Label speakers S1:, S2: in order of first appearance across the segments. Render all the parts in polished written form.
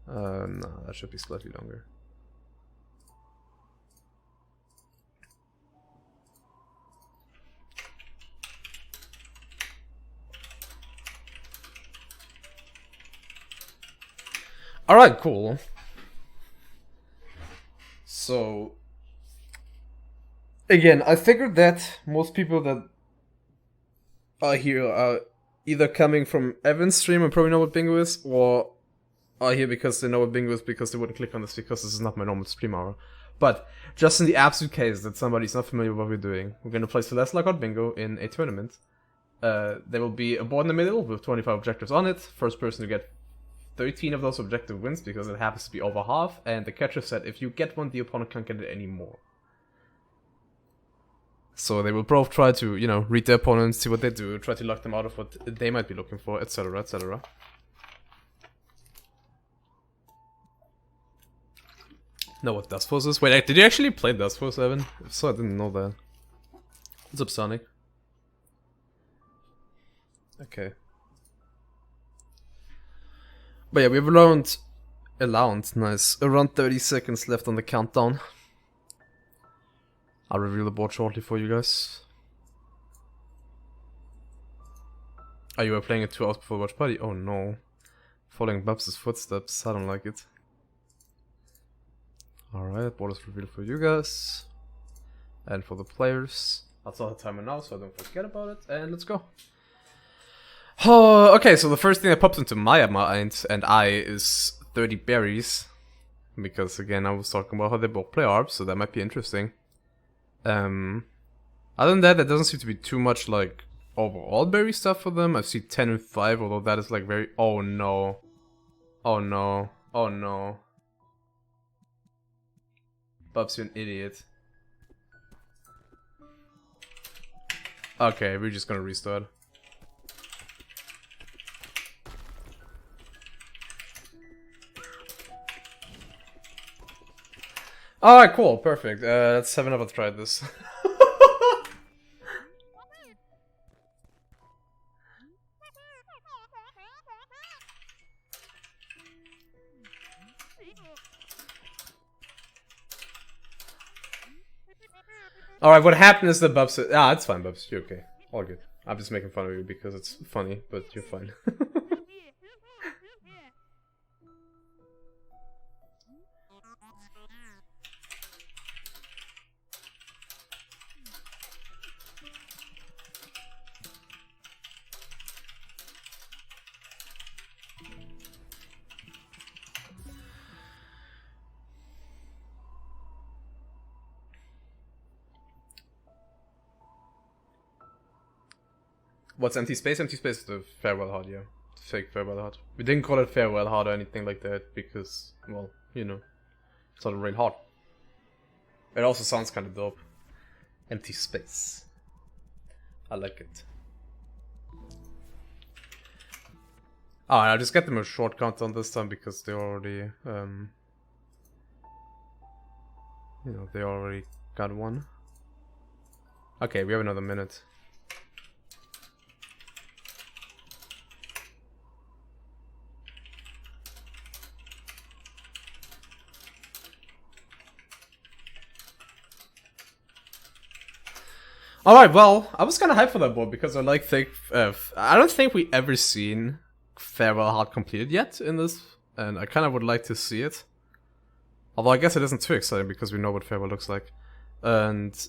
S1: No, that should be slightly longer. Alright, cool. So, again, I figured that most people that are here are either coming from Evan's stream and probably know what bingo is, or are here because they know what bingo is because they wouldn't click on this because this is not my normal stream hour. But just in the absolute case that somebody's not familiar with what we're doing, we're going to play Celeste Lockout Bingo in a tournament. There will be a board in the middle with 25 objectives on it. First person to get 13 of those objectives wins because it happens to be over half, and the catcher said if you get one, the opponent can't get it anymore. So they will both try to, you know, read their opponents, see what they do, try to lock them out of what they might be looking for, etc, etc. Know what Dust Force is? Wait, did you actually play Dust Force, Evan? If so, I didn't know that. What's up, Sonic? Okay. But yeah, we have around 30 seconds left on the countdown. I'll reveal the board shortly for you guys. Oh, you were playing it 2 hours before watch party? Oh no. Following Bubs' footsteps, I don't like it. Alright, board is revealed for you guys. And for the players. I'll start the timer now so I don't forget about it, and let's go. Oh, okay, so the first thing that pops into my mind and eye is 30 berries. Because again, I was talking about how they both play ARP, so that might be interesting. Other than that, there doesn't seem to be too much like overall berry stuff for them. I've seen 10 and 5, although that is like very... Oh no. Oh no. Oh no. Bubs, you're an idiot. Okay, we're just gonna restart. Alright, cool, perfect. Let's have another try at this. Alright, what happened is that Bubs... Ah, it's fine, Bubs. You're okay. All good. I'm just making fun of you because it's funny, but you're fine. What's empty space? Empty space is the farewell heart, yeah. Fake farewell heart. We didn't call it farewell heart or anything like that because, well, you know, it's not a real heart. It also sounds kind of dope. Empty space. I like it. Alright, I'll just get them a short countdown this time because they already, you know, they already got one. Okay, we have another minute. Alright, well, I was kind of hyped for that board because I like I don't think we ever seen Farewell Heart completed yet in this, and I kind of would like to see it. Although I guess it isn't too exciting because we know what Farewell looks like. And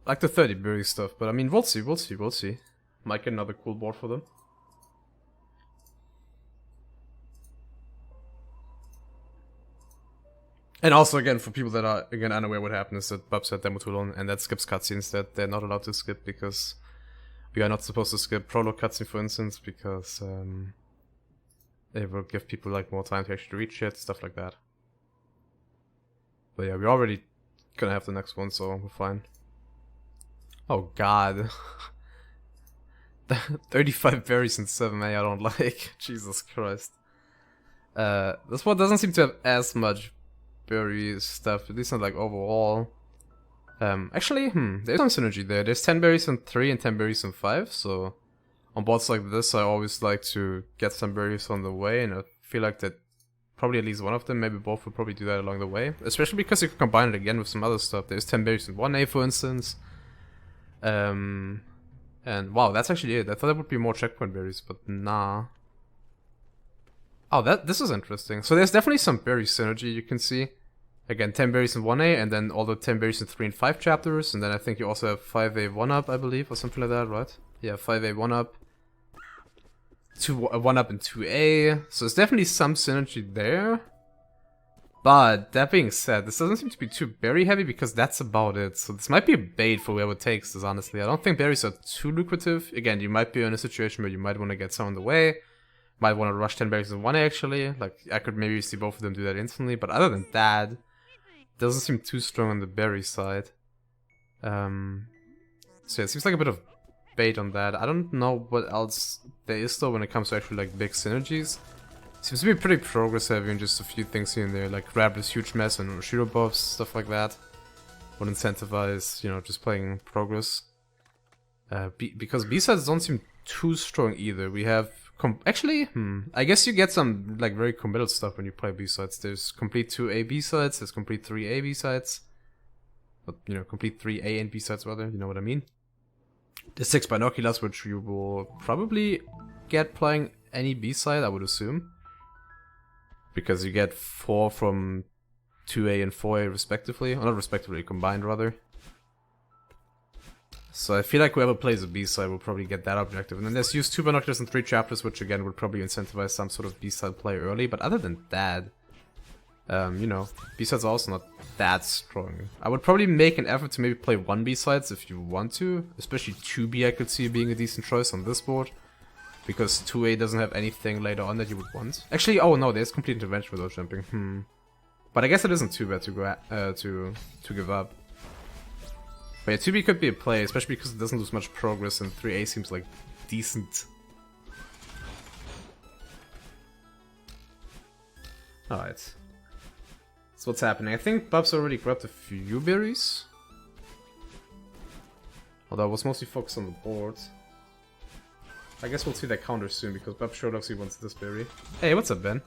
S1: I like the 30 berry stuff, but I mean, we'll see. Might get another cool board for them. And also, again, for people that are, again, unaware what happened is that Bub said demo too long, and that skips cutscenes that they're not allowed to skip because we are not supposed to skip prologue cutscene, for instance, because it will give people, like, more time to actually read shit, stuff like that. But yeah, we're already gonna have the next one, so we're fine. Oh god. 35 berries and 7A I don't like. Jesus Christ. This one doesn't seem to have as much berry stuff, at least not like overall. Actually, there's some synergy there. There's 10 berries on 3 and 10 berries on 5, so on boards like this I always like to get some berries on the way, and I feel like that probably at least one of them, maybe both will probably do that along the way. Especially because you can combine it again with some other stuff. There's 10 berries in 1A, for instance. And wow, that's actually it. I thought there would be more checkpoint berries, but nah. Oh, this is interesting. So there's definitely some berry synergy you can see. Again, 10 berries in 1A, and then all the 10 berries in 3 and 5 chapters. And then I think you also have 5A 1-up, I believe, or something like that, right? Yeah, 5A 1-up. 1-up and 2A. So there's definitely some synergy there. But that being said, this doesn't seem to be too berry heavy because that's about it. So this might be a bait for whoever takes this, honestly. I don't think berries are too lucrative. Again, you might be in a situation where you might want to get some on the way. Might want to rush 10 berries in 1A, actually. Like, I could maybe see both of them do that instantly. But other than that, it doesn't seem too strong on the berry side. So yeah, it seems like a bit of bait on that. I don't know what else there is though when it comes to actually like big synergies. Seems to be pretty progress heavy and just a few things here and there, like grab this huge mess and Ushiro buffs, stuff like that. Would incentivize, you know, just playing progress. Because B-sides don't seem too strong either. We have I guess you get some like very committal stuff when you play B-sides. There's complete 2A B-sides, there's complete 3A B-sides. But, you know, complete 3A and B-sides rather, you know what I mean? The 6 binoculars, which you will probably get playing any B-side, I would assume. Because you get 4 from 2A and 4A respectively. Or not respectively, combined rather. So I feel like whoever plays a B-side will probably get that objective. And then there's use 2 binoculars in 3 chapters, which again would probably incentivize some sort of B-side play early. But other than that, you know, B-sides are also not that strong. I would probably make an effort to maybe play 1 B-sides if you want to. Especially 2B I could see being a decent choice on this board. Because 2A doesn't have anything later on that you would want. Actually, oh no, there's complete intervention without jumping. But I guess it isn't too bad to go to give up. But yeah, 2B could be a play, especially because it doesn't lose much progress and 3A seems like decent. Alright. So what's happening? I think Bubs already grabbed a few berries. Although I was mostly focused on the board. I guess we'll see that counter soon because Bub sure looks he wants this berry. Hey, what's up, Ben?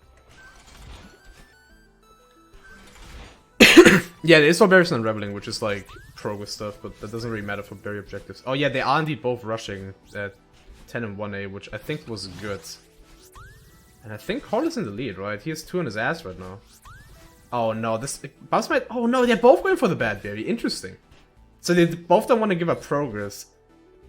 S1: Yeah, there's no berries on Reveling, which is like progress stuff, but that doesn't really matter for berry objectives. Oh yeah, they are indeed both rushing at 10 and 1A, which I think was good. And I think Koral is in the lead, right? He has 2 on his ass right now. Oh no, Bubs might... Oh no, they're both going for the bad berry. Interesting. So they both don't want to give up progress.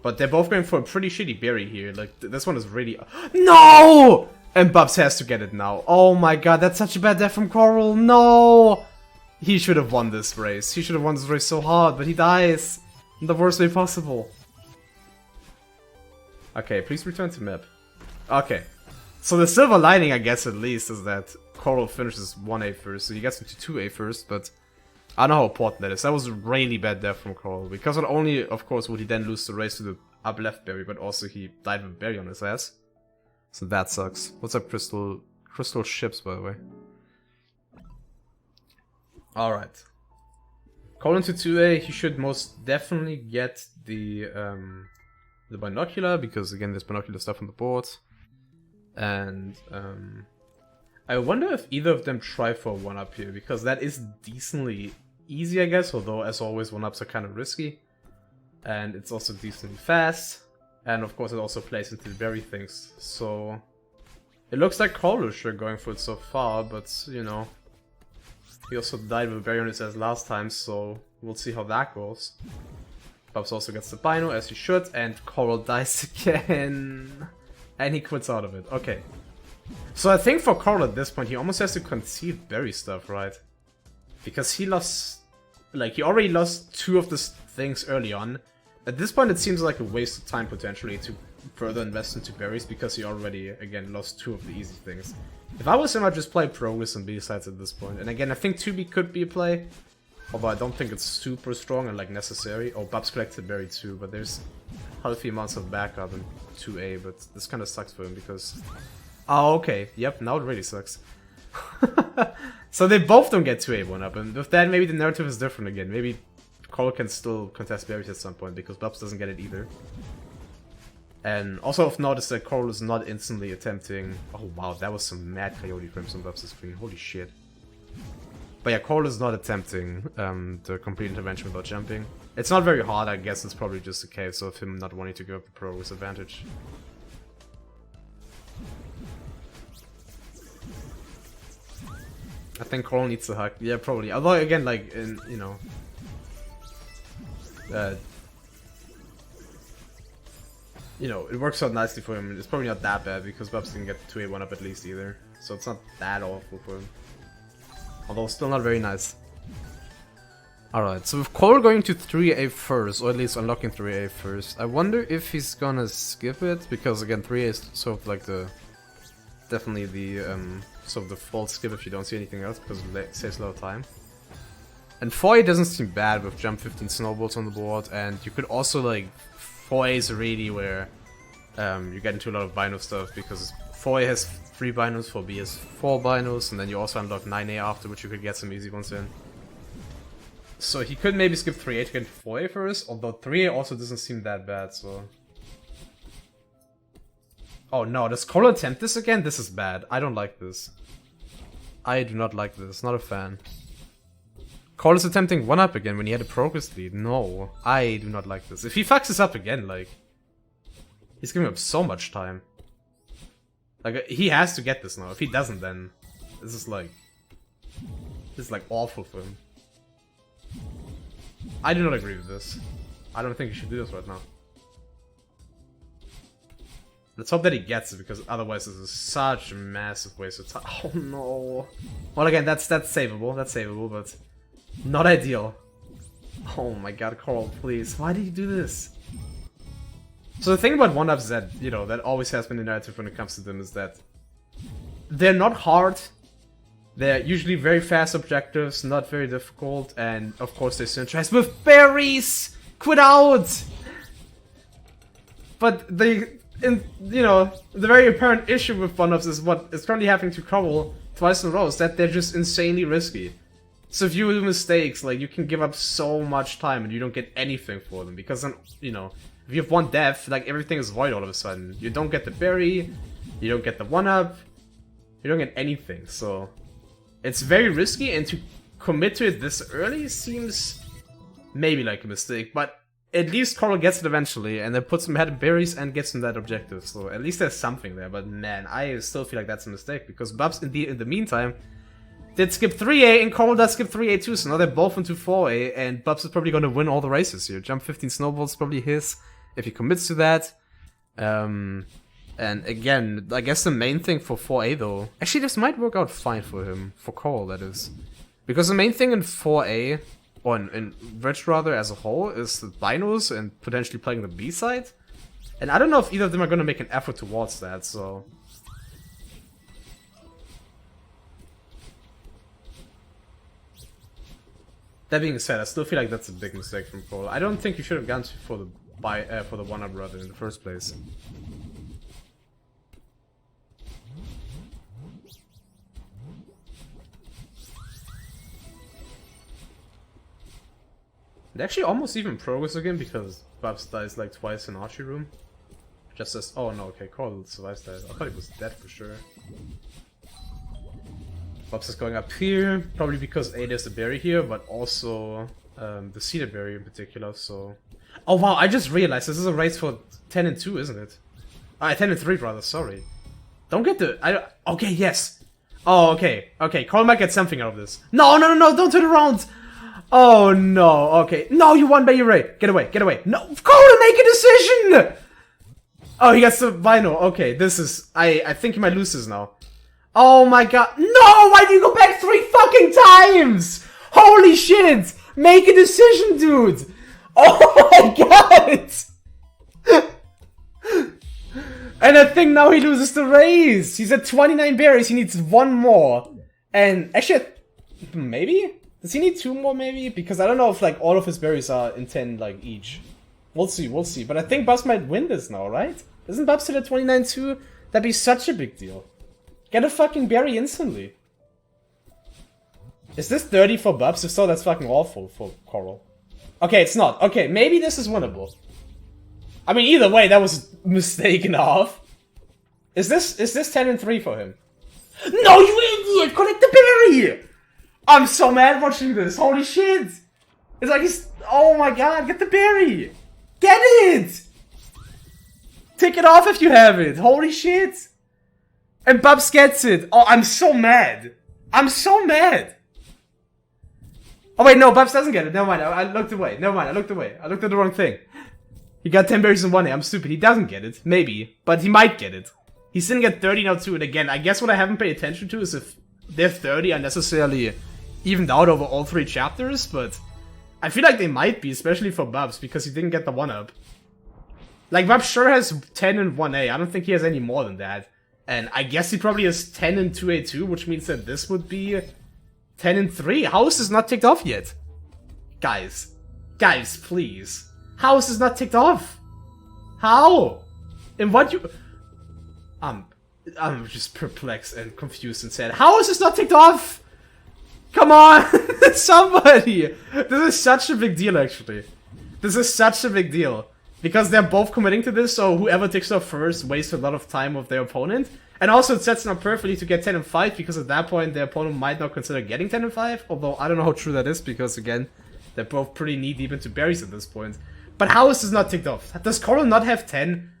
S1: But they're both going for a pretty shitty berry here. Like, this one is really... No! And Bubs has to get it now. Oh my god, that's such a bad death from Koral. No! He should have won this race. He should have won this race so hard, but he dies. In the worst way possible. Okay, please return to map. Okay. So the silver lining, I guess, at least, is that Koral finishes 1A first, so he gets into 2A first, but... I don't know how important that is. That was a really bad death from Koral, because not only, of course, would he then lose the race to the up left berry, but also he died with a berry on his ass. So that sucks. What's up, Crystal? Crystal ships, by the way. Alright. Koral into 2A, he should most definitely get the binocular, because again, there's binocular stuff on the board. And, I wonder if either of them try for a 1-up here, because that is decently easy, I guess, although, as always, 1-ups are kind of risky. And it's also decently fast. And, of course, it also plays into the berry things. So, it looks like Koral is sure going for it so far, but, you know, he also died with a berry on his ass last time, so we'll see how that goes. Bubs also gets the Bino, as he should, and Koral dies again. And he quits out of it. Okay. So I think for Koral at this point, he almost has to concede berry stuff, right? Because he lost... Like, he already lost 2 of the things early on. At this point, it seems like a waste of time, potentially, to further invest into berries, because he already, again, lost 2 of the easy things. If I was him, I'd just play progress and B-sides at this point. And again, I think 2B could be a play. Although I don't think it's super strong and, like, necessary. Oh, Bubs collected berry too, but there's healthy amounts of backup in 2A, but this kind of sucks for him, because... Oh, okay. Yep, now it really sucks. So they both don't get 2A 1-up, and with that, maybe the narrative is different again. Maybe Koral can still contest berries at some point, because Bubs doesn't get it either. And also I've noticed that Coral is not instantly attempting... Oh wow, that was some mad Coyote Crimson buffs on screen, holy shit. But yeah, Coral is not attempting the complete intervention without jumping. It's not very hard, I guess it's probably just a case of him not wanting to give up the progress advantage. I think Coral needs a hug. Yeah, probably. Although again, like in it works out nicely for him. It's probably not that bad because Bubs can get 2A1 up at least either, so it's not that awful for him. Although still not very nice. Alright, so with Coral going to 3A first, or at least unlocking 3A first, I wonder if he's gonna skip it, because again 3A is sort of like the... definitely the sort of the default skip if you don't see anything else, because it saves a lot of time. And 4A doesn't seem bad with jump 15 snowballs on the board, and you could also like... 4A is really where you get into a lot of Bino stuff, because 4A has 3 Binos, 4B has 4 Binos, and then you also unlock 9A after, which you could get some easy ones in. So he could maybe skip 3A to get 4A first, although 3A also doesn't seem that bad, so... Oh no, does Coral attempt this again? This is bad. I don't like this. I do not like this, not a fan. Coral is attempting 1-up again when he had a progress lead. No, I do not like this. If he fucks this up again, like... He's giving up so much time. Like, he has to get this now. If he doesn't, then... This is like awful for him. I do not agree with this. I don't think he should do this right now. Let's hope that he gets it, because otherwise this is such a massive waste of time. Oh no. Well, again, that's savable. That's savable, but not ideal. Oh my god, Coral, please. Why did you do this? So the thing about 1-ups that, that always has been the narrative when it comes to them is that they're not hard. They're usually very fast objectives, not very difficult, and of course they synergize with berries! Quit out! But the very apparent issue with 1-ups is what is currently happening to Coral twice in a row, is that they're just insanely risky. So if you do mistakes, like, you can give up so much time and you don't get anything for them, because then, if you have 1 death, like, everything is void all of a sudden. You don't get the berry, you don't get the 1-up, you don't get anything, so... It's very risky, and to commit to it this early seems maybe like a mistake, but at least Coral gets it eventually, and then puts him ahead of berries and gets him that objective, so at least there's something there, but man, I still feel like that's a mistake, because Bubs in the meantime did skip 3A, and Coral does skip 3A too, so now they're both into 4A, and Bubs is probably gonna win all the races here. Jump 15 snowballs is probably his, if he commits to that. And again, I guess the main thing for 4A though... Actually, this might work out fine for him. For Coral, that is. Because the main thing in 4A, or in Verge rather, as a whole, is the Binos and potentially playing the B side. And I don't know if either of them are going to make an effort towards that, so... That being said, I still feel like that's a big mistake from Coral. I don't think you should have gone for the 1-up rather in the first place. It actually almost even progress again, because Bubs dies like twice in Archery Room. Just as... Oh no, okay, Coral survives that. I thought he was dead for sure. Bubs is going up here, probably because A, there's the berry here, but also the cedar berry in particular, so... Oh wow, I just realized this is a race for 10 and 2, isn't it? 10 and 3 rather, sorry. Don't get the... Okay, yes! Oh, okay, okay, Coral might get something out of this. No, no, no, no, don't turn around! Oh no, okay. No, you won by your rate. Get away, get away. No, Coral, make a decision! Oh, he gets the Bino. Okay, this is... I think he might lose this now. Oh my god. No, why do you go back 3 fucking times? Holy shit! Make a decision, dude! Oh my god! And I think now he loses the race. He's at 29 berries, he needs 1 more. And actually, maybe? Does he need 2 more, maybe? Because I don't know if, like, all of his berries are in 10, like, each. We'll see, we'll see. But I think Bubs might win this now, right? Isn't Bubs still at 29 too? That'd be such a big deal. Get a fucking berry instantly. Is this 30 for Bubs? If so, that's fucking awful for Coral. Okay, it's not. Okay, maybe this is winnable. I mean, either way, that was mistaken of. Is this 10-3 for him? No, you idiot! Collect the berry! I'm so mad watching this. Holy shit! It's like he's... Oh my god, get the berry! Get it! Take it off if you have it. Holy shit! And Bubs gets it. Oh, I'm so mad. I'm so mad. Oh wait, no, Bubs doesn't get it. Never mind, I looked away. Never mind, I looked away. I looked at the wrong thing. He got 10 berries in 1A. I'm stupid. He doesn't get it. Maybe. But he might get it. He's sitting at 30 now too. And again, I guess what I haven't paid attention to is if their 30 are necessarily evened out over all 3 chapters. But I feel like they might be, especially for Bubs, because he didn't get the 1-up. Like, Bubs sure has 10 in 1A. I don't think he has any more than that. And I guess he probably has 10 in 2A too, which means that this would be 10 in 3. How is this not ticked off yet? Guys, please. How is this not ticked off? How? And what you... I'm just perplexed and confused and sad. How is this not ticked off? Come on! Somebody! This is such a big deal, actually. This is such a big deal. Because they're both committing to this, so whoever ticks off first wastes a lot of time with their opponent. And also it sets them up perfectly to get 10 and 5, because at that point their opponent might not consider getting 10 and 5. Although I don't know how true that is, because again, they're both pretty knee-deep into berries at this point. But how is this not ticked off? Does Coral not have 10?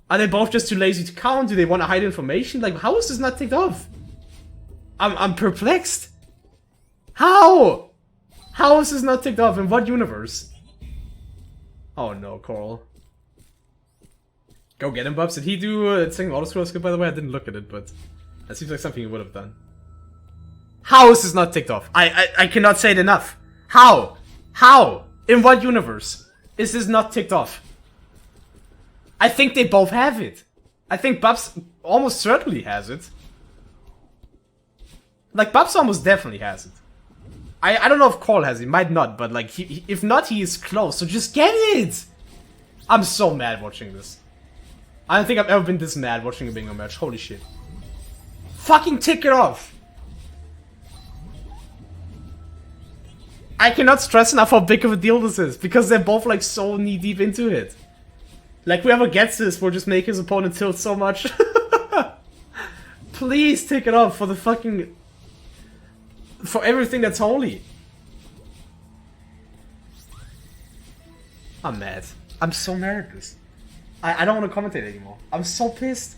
S1: Are they both just too lazy to count? Do they want to hide information? Like, how is this not ticked off? I'm perplexed. How? How is this not ticked off? In what universe? Oh no, Coral. Go get him, Bubs. Did he do a single auto-scroll skip, by the way? I didn't look at it, but that seems like something he would have done. How is this not ticked off? I cannot say it enough. How? How? In what universe is this not ticked off? I think they both have it. I think Bubs almost certainly has it. Like, Bubs almost definitely has it. I don't know if Coral has it. Might not, but like, if not, he is close. So just get it! I'm so mad watching this. I don't think I've ever been this mad watching a bingo match. Holy shit. Fucking tick it off! I cannot stress enough how big of a deal this is, because they're both like so knee deep into it. Like, whoever gets this will just make his opponent tilt so much. Please tick it off for the fucking... for everything that's holy. I'm mad. I'm so mad at this. I don't want to commentate anymore. I'm so pissed.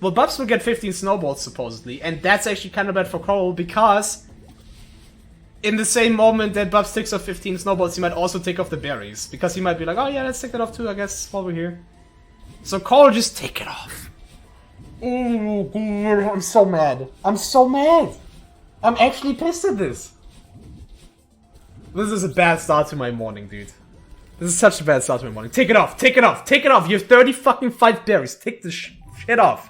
S1: Well, Bubs will get 15 snowballs, supposedly, and that's actually kind of bad for Coral, because in the same moment that Bubs takes off 15 snowballs, he might also take off the berries, because he might be like, oh yeah, let's take that off too, I guess, while we're here. So Coral, just take it off. Oh, dude, I'm so mad. I'm so mad. I'm actually pissed at this. This is a bad start to my morning, dude. This is such a bad start to my morning. Take it off, take it off, take it off. You have 30 fucking 5 berries. Take this shit off.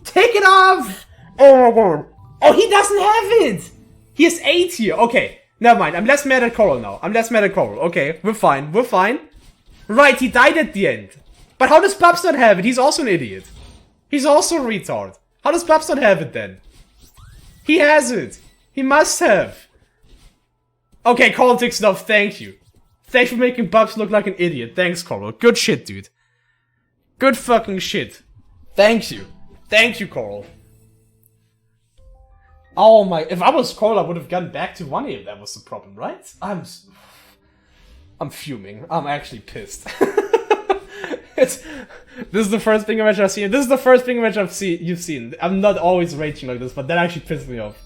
S1: Take it off! Oh my god. Oh, he doesn't have it! He has 8 here. Okay, never mind. I'm less mad at Coral now. I'm less mad at Coral. Okay, we're fine. We're fine. Right, he died at the end. But how does Bubs not have it? He's also an idiot. He's also a retard. How does Bubs not have it then? He has it. He must have. Okay, Coral takes it off. Thank you. Thanks for making Bubs look like an idiot. Thanks, Coral. Good shit, dude. Good fucking shit. Thank you. Thank you, Coral. Oh my... If I was Coral, I would have gotten back to 1A if that was the problem, right? I'm fuming. I'm actually pissed. This is the first bingo match I've seen. This is the first bingo match you've seen. I'm not always raging like this, but that actually pissed me off.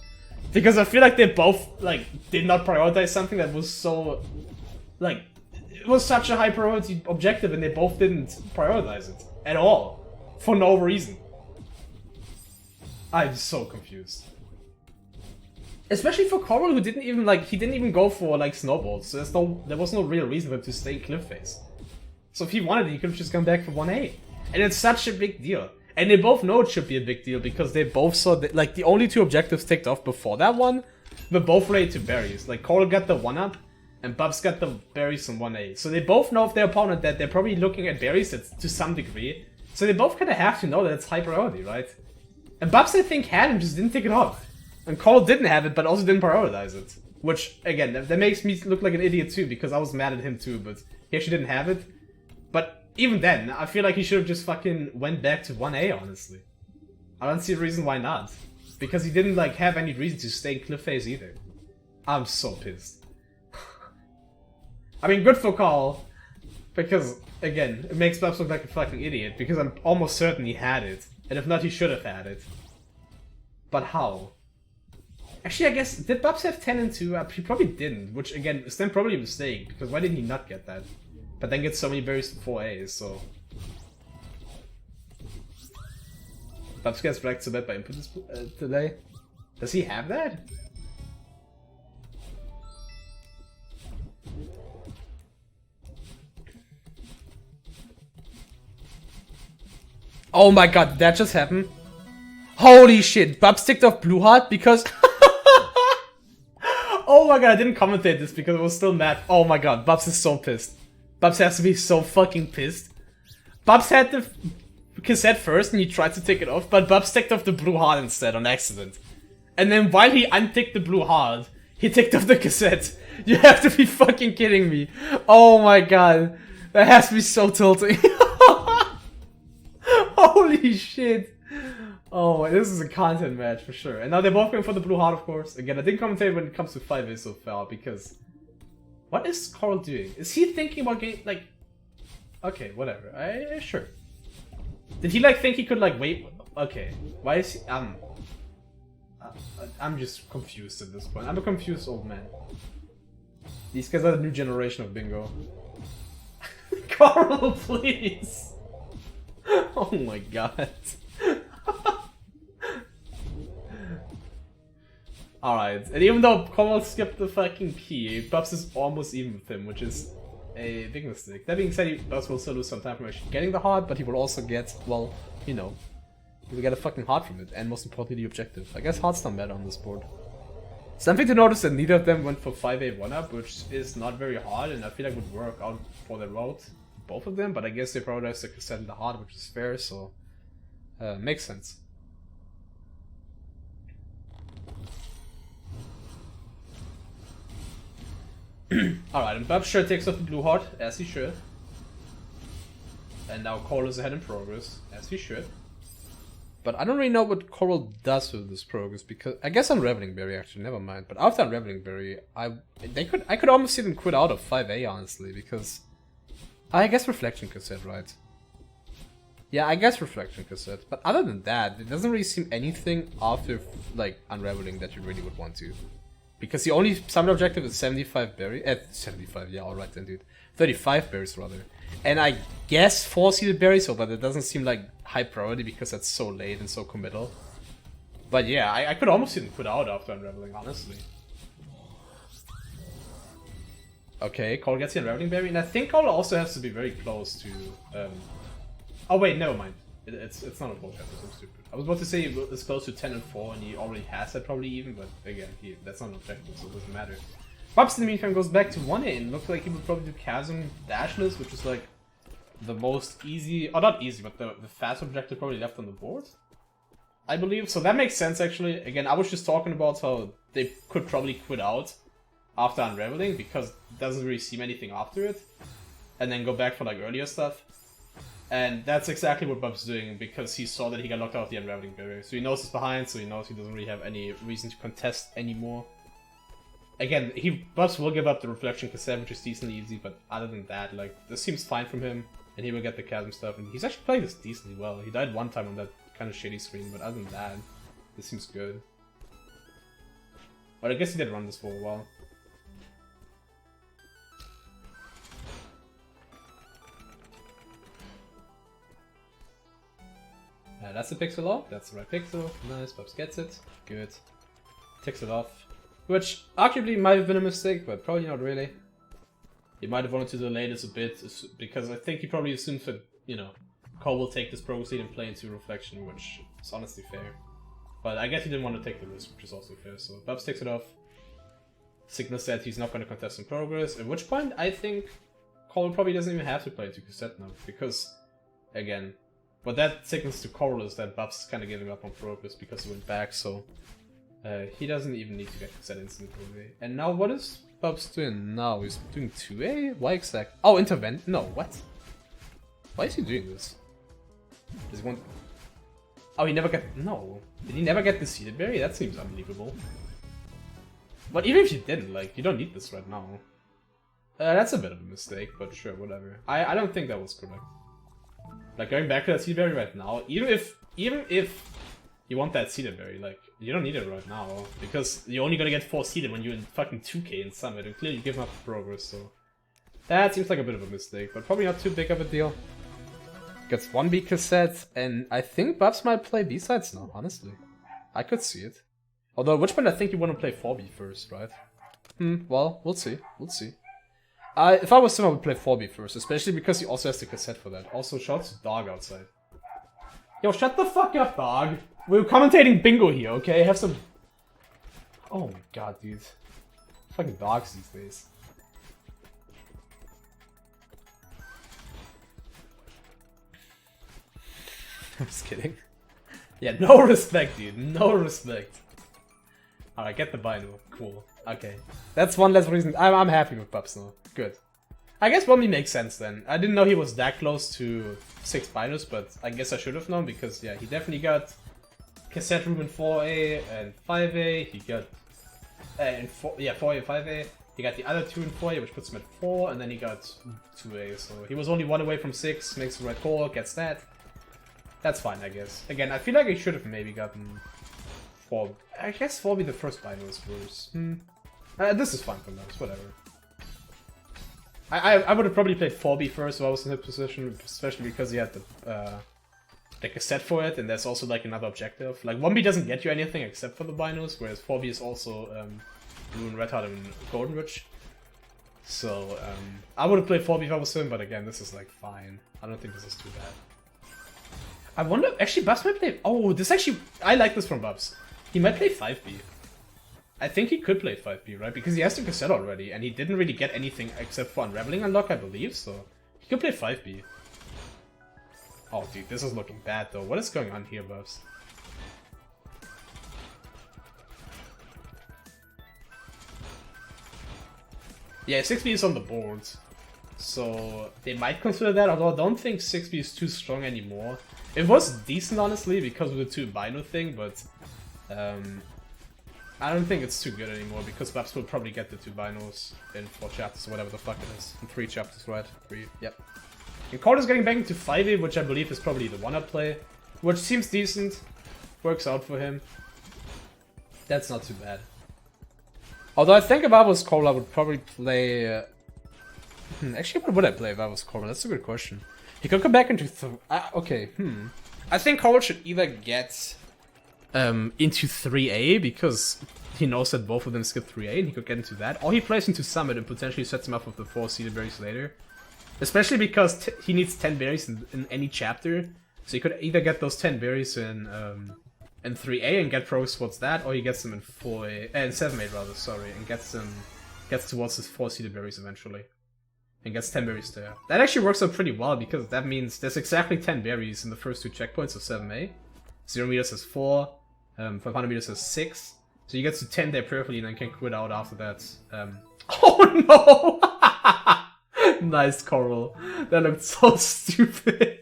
S1: Because I feel like they both, like, did not prioritize something that was so... Like, it was such a high priority objective and they both didn't prioritize it. At all. For no reason. I'm so confused. Especially for Coral, who didn't even, like, he didn't even go for, like, snowballs. So there was no real reason for him to stay cliff face. So if he wanted it, he could have just gone back for 1A. And it's such a big deal. And they both know it should be a big deal because they both saw that, like, the only 2 objectives ticked off before that one were both related to berries. Like, Coral got the 1-up and Bubs got the berries in 1A. So they both know of their opponent that they're probably looking at berries to some degree. So they both kind of have to know that it's high priority, right? And Bubs, I think, had and just didn't take it off. And Coral didn't have it, but also didn't prioritize it. Which, again, that makes me look like an idiot too, because I was mad at him too, but he actually didn't have it. But even then, I feel like he should have just fucking went back to 1A, honestly. I don't see a reason why not. Because he didn't, like, have any reason to stay in cliff phase either. I'm so pissed. I mean, good for Carl. Because, again, it makes Bubs look like a fucking idiot. Because I'm almost certain he had it. And if not, he should have had it. But how? Actually, I guess, did Bubs have 10 and 2? He probably didn't. Which, again, is then probably a mistake. Because why didn't he not get that? But then get so many berries to 4As, so... Bubs gets wrecked so bad by input today. Does he have that? Oh my god, did that just happen? Holy shit, Bubs ticked off Blue Heart because... Oh my god, I didn't commentate this because I was still mad. Oh my god, Bubs is so pissed. Bubs has to be so fucking pissed. Bubs had the cassette first and he tried to take it off, but Bubs ticked off the Blue Heart instead on accident. And then while he unticked the Blue Heart, he ticked off the cassette. You have to be fucking kidding me. Oh my god. That has to be so tilting. Holy shit. Oh, this is a content match for sure. And now they're both going for the Blue Heart, of course. Again, I didn't commentate when it comes to 5A so far, because... What is Coral doing? Is he thinking about getting, like... Okay, whatever. Sure. Did he, like, think he could, like, wait? Okay. Why is he... I'm just confused at this point. I'm a confused old man. These guys are the new generation of bingo. Coral, please! Oh my god. Alright, and even though Coral skipped the fucking key, Bubs is almost even with him, which is a big mistake. That being said, Bubs will still lose some time from actually getting the heart, but he will also get, well, you know, he will get a fucking heart from it, and most importantly, the objective. I guess hearts don't matter on this board. Something to notice that neither of them went for 5A 1-up, which is not very hard, and I feel like would work out for the route, both of them, but I guess they prioritized the cassette and the heart, which is fair, so makes sense. Alright, and Bubs sure takes off the Blue Heart, as he should. And now Coral is ahead in progress, as he should. But I don't really know what Coral does with this progress, because I guess Unraveling Berry actually, never mind. But after Unraveling Berry, I could almost see them quit out of 5A honestly, because I guess Reflection Cassette, right? Yeah, I guess Reflection Cassette. But other than that, it doesn't really seem anything after like Unraveling that you really would want to. Because the only summon objective is 75 berries. 75, yeah, alright then, dude. 35 berries, rather. And I guess 4-seeded berries, but it doesn't seem like high priority because that's so late and so committal. But yeah, I could almost see them put out after Unraveling, honestly. Okay, Cole gets the Unraveling Berry, and I think Cole also has to be very close to... Oh wait, never mind. It's not a bullshit, I'm so stupid. I was about to say it's close to 10 and 4 and he already has that probably even, but again, that's not an objective, so it doesn't matter. Bubs in the meantime goes back to 1A and looks like he would probably do Chasm Dashless, which is like the most easy, or not easy, but the fast objective probably left on the board, I believe. So that makes sense actually. Again, I was just talking about how they could probably quit out after Unraveling because it doesn't really seem anything after it, and then go back for like earlier stuff. And that's exactly what Bub's doing, because he saw that he got locked out of the Unraveling barrier. So he knows he's behind, so he knows he doesn't really have any reason to contest anymore. Again, Bubs will give up the Reflection Cassette, which is decently easy, but other than that, like, this seems fine from him, and he will get the Chasm stuff, and he's actually playing this decently well. He died one time on that kind of shitty screen, but other than that, this seems good. But I guess he did run this for a while. That's the pixel off, that's the right pixel, nice, Bubs gets it, good. Ticks it off, which arguably might have been a mistake, but probably not really. He might have wanted to delay this a bit, because I think he probably assumes that, you know, Cole will take this progress lead and play into Reflection, which is honestly fair. But I guess he didn't want to take the risk, which is also fair, so Bubs takes it off. Signals that he's not going to contest in progress, at which point I think Cole probably doesn't even have to play into Cassette now, because, again, what that signals to Coral is that Bubs is kind of giving up on progress because he went back, so he doesn't even need to get Cassette instantly. And now what is Bubs doing now? He's doing 2A? Why exactly? Oh, Intervent? No, what? Why is he doing this? Does he want... Oh, he never got... No. Did he never get the seeded berry? That seems unbelievable. But even if you didn't, like, you don't need this right now. That's a bit of a mistake, but sure, whatever. I don't think that was correct. Like, going back to that seeded berry right now, even if you want that seeded berry, like, you don't need it right now. Because you're only gonna get 4 seeded when you're in fucking 2k in Summit, and clearly you give up progress, so... That seems like a bit of a mistake, but probably not too big of a deal. Gets 1B cassette, and I think Bubs might play B-sides now, honestly. I could see it. Although, at which point I think you want to play 4B first, right? Well, we'll see. We'll see. If I was him, I would play 4B first, especially because he also has the cassette for that. Also, shouts to Dog outside. Yo, shut the fuck up, Dog! We're commentating bingo here, okay? Have some... Oh my god, dude. Fucking dogs these days. I'm just kidding. Yeah, no respect, dude. No respect. Alright, get the Bino. Cool. Okay. That's one less reason. I'm happy with Bubs now. Good. I guess Bumby makes sense then. I didn't know he was that close to 6 Binos, but I guess I should have known because, yeah, he definitely got cassette room in 4A and 5A. He got... 4A and 5A. He got the other 2 in 4A, which puts him at 4, and then he got 2A. So he was only 1 away from 6, makes the red call, gets that. That's fine, I guess. Again, I feel like I should have maybe gotten 4. I guess 4 be the first Bino is worse. This is fine for now, whatever. I would have probably played 4B first if I was in his position, especially because he had the cassette for it, and there's also like another objective. Like 1B doesn't get you anything except for the Binos, whereas 4B is also Blue and Red Heart and Golden Ridge. So I would have played 4B if I was him, but again, this is like fine. I don't think this is too bad. I wonder, actually Bubs might play, oh, this actually, I like this from Bubs. He might play 5B. I think he could play 5B, right? Because he has the cassette already, and he didn't really get anything except for Unraveling Unlock, I believe, so he could play 5B. Oh, dude, this is looking bad, though. What is going on here, Bubs? Yeah, 6B is on the board, so they might consider that, although I don't think 6B is too strong anymore. It was decent, honestly, because of the 2 Bino thing, but I don't think it's too good anymore, because Bubs will probably get the 2 Binos in 4 chapters, or whatever the fuck it is. In 3 chapters, right? 3, yep. And Cord is getting back into 5A, which I believe is probably the 1-up play, which seems decent. Works out for him. That's not too bad. Although I think if I was Coral, I would probably play... Actually, what would I play if I was Coral? That's a good question. He could come back into... okay, I think Coral should either get into 3A, because he knows that both of them skip 3A, and he could get into that. Or he plays into Summit and potentially sets him up with the 4 seeded berries later. Especially because he needs 10 berries in any chapter. So he could either get those 10 berries in 3A and get progress towards that, or he gets them in 4A, in 7A rather, sorry, and gets towards his 4 seeded berries eventually. And gets 10 berries there. That actually works out pretty well, because that means there's exactly 10 berries in the first 2 checkpoints of 7A. 0 meters has 4, 500 meters has 6. So he gets to 10 there perfectly and then can quit out after that. Oh no! Nice Coral. That looked so stupid.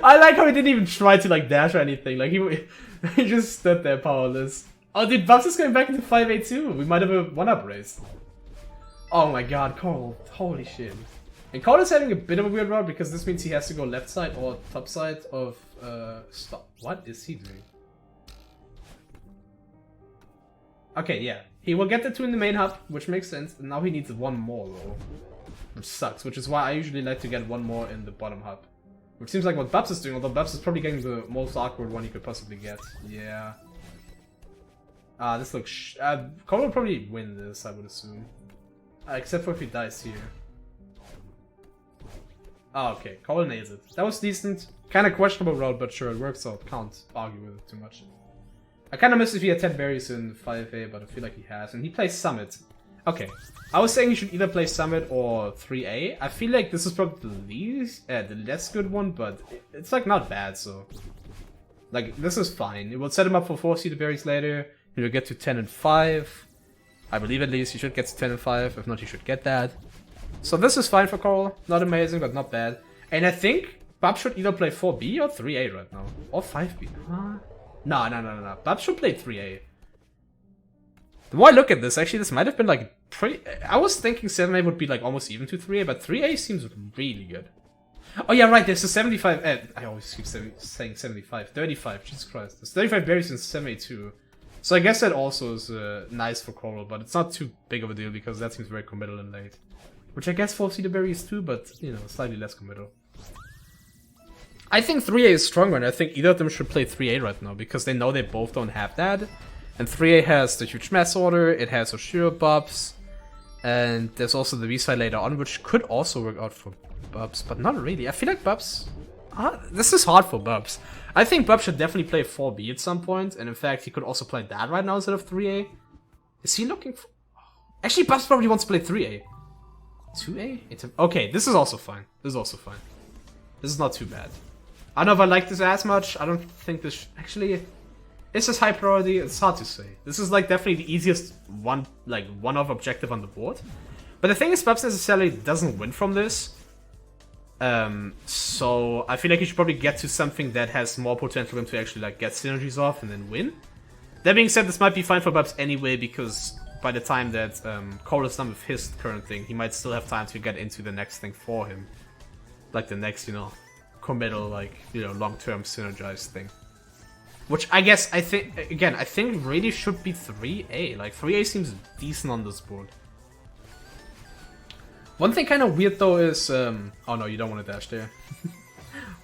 S1: I like how he didn't even try to like dash or anything. Like he just stood there powerless. Oh dude, Bubs is going back into 5A too. We might have a 1-up race. Oh my god, Coral. Holy shit. And Coral is having a bit of a weird route because this means he has to go left side or top side of stop. What is he doing? Okay, yeah. He will get the 2 in the main hub, which makes sense. And now he needs 1 more though. Which sucks, which is why I usually like to get 1 more in the bottom hub. Which seems like what Bubs is doing, although Bubs is probably getting the most awkward one he could possibly get. Yeah. This looks Coral will probably win this, I would assume. Except for if he dies here. Okay, Coral nails it. That was decent. Kinda questionable route, but sure, it works out. Can't argue with it too much. I kinda miss if he had 10 berries in 5A, but I feel like he has. And he plays Summit. Okay, I was saying he should either play Summit or 3A. I feel like this is probably the less good one, but it's like not bad, so... Like, this is fine. It will set him up for 4 seeded berries later. He'll get to 10 and 5. I believe at least he should get to 10 and 5. If not, he should get that. So this is fine for Coral. Not amazing, but not bad. And I think Bout should either play 4B or 3A right now. Or 5B. No. Bout should play 3A. The more I look at this, actually, this might have been like pretty... I was thinking 7A would be like almost even to 3A, but 3A seems really good. Oh yeah, right, there's a 75... I always keep saying 75. 35, Jesus Christ. There's 35 berries in 7A too. So I guess that also is nice for Coral, but it's not too big of a deal because that seems very committal and late. Which I guess 4 Cedar berries too, but, you know, slightly less committal. I think 3A is stronger, and I think either of them should play 3A right now, because they know they both don't have that. And 3A has the huge mass order, it has Oshiro buffs, and there's also the V-side later on, which could also work out for Bubs, but not really. I feel like Bubs... this is hard for Bubs. I think Bubs should definitely play 4B at some point, and in fact, he could also play that right now instead of 3A. Is he looking for... Actually, Bubs probably wants to play 3A. 2A? Okay, this is also fine. This is not too bad. I don't know if I like this as much. I don't think this... Actually, is this high priority? It's hard to say. This is like definitely the easiest one-off objective on the board. But the thing is, Bubs necessarily doesn't win from this. So I feel like he should probably get to something that has more potential for him to actually like get synergies off and then win. That being said, this might be fine for Bubs anyway, because by the time that Cole is done with his current thing, he might still have time to get into the next thing for him. Like the next, you know, committal, like, you know, long-term synergized thing. Which I guess, I think really should be 3A. Like, 3A seems decent on this board. One thing kind of weird though is, oh no, you don't want to dash there.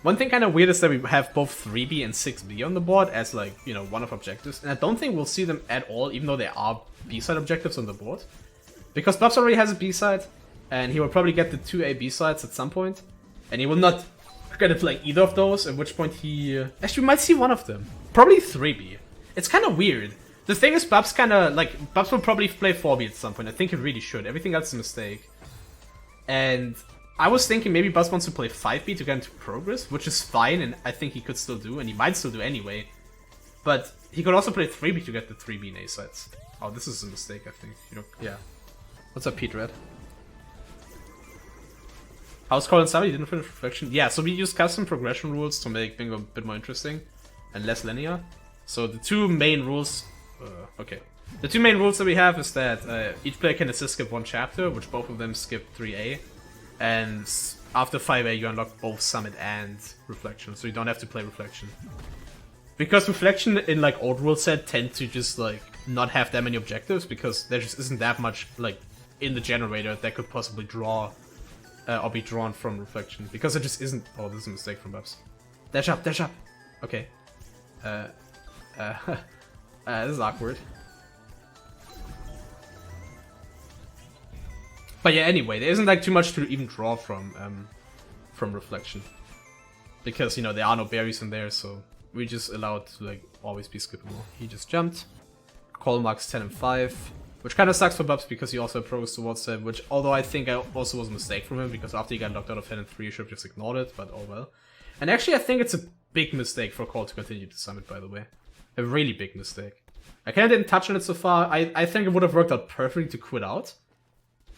S1: One thing kind of weird is that we have both 3B and 6B on the board as like, you know, one-off objectives. And I don't think we'll see them at all, even though there are B-side objectives on the board. Because Bubs already has a B-side, and he will probably get the 2A B-sides at some point. And he will not get to play either of those, at which point he... actually, we might see one of them. Probably 3B. It's kind of weird. The thing is, Bubs kind of, like, Bubs will probably play 4B at some point. I think he really should. Everything else is a mistake. And I was thinking maybe Buzz wants to play 5B to get into progress, which is fine, and I think he could still do, and he might still do anyway. But he could also play 3B to get the 3B and A sides. Oh, this is a mistake, I think. You know, yeah. What's up, Pete Red? How's Colin Summer? You didn't finish Reflection? Yeah, so we use custom progression rules to make Bingo a bit more interesting and less linear. So the two main rules... okay. The two main rules that we have is that each player can assist skip one chapter, which both of them skip 3A. And after 5A, you unlock both Summit and Reflection, so you don't have to play Reflection. Because Reflection in like old rule set tend to just like not have that many objectives, because there just isn't that much like in the generator that could possibly draw or be drawn from Reflection. Because it just isn't... oh, this is a mistake from Bubs. Dash up, dash up! Okay. This is awkward. But yeah, anyway, there isn't like too much to even draw from Reflection. Because, you know, there are no berries in there, so we just allowed to like always be skippable. He just jumped. Call marks 10 and 5. Which kind of sucks for Bubs because he also progressed towards 7, which although I think also was a mistake from him, because after he got knocked out of 10 and 3, he should have just ignored it, but oh well. And actually I think it's a big mistake for Cole to continue to Summit, by the way. A really big mistake. I kinda didn't touch on it so far. I think it would have worked out perfectly to quit out.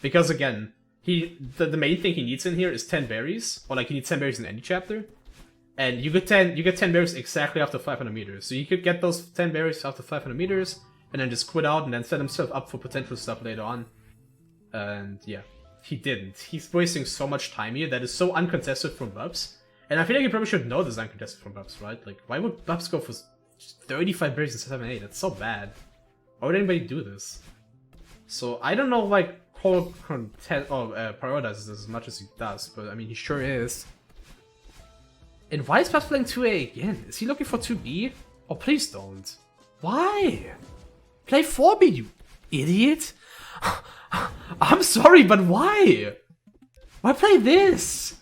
S1: Because again, the main thing he needs in here is 10 berries, or like he needs 10 berries in any chapter. And you get 10 berries exactly after 500 meters. So you could get those 10 berries after 500 meters, and then just quit out and then set himself up for potential stuff later on. And yeah, he didn't. He's wasting so much time here that is so uncontested from Bubs. And I feel like you probably should know this is uncontested from Bubs, right? Like, why would Bubs go for 35 berries in 7-8? That's so bad. Why would anybody do this? So I don't know, like, Cole prioritizes this as much as he does, but I mean, he sure is. And why is Bubs playing 2A again? Is he looking for 2B? Oh, please don't. Why? Play 4B, you idiot! I'm sorry, but why? Why play this?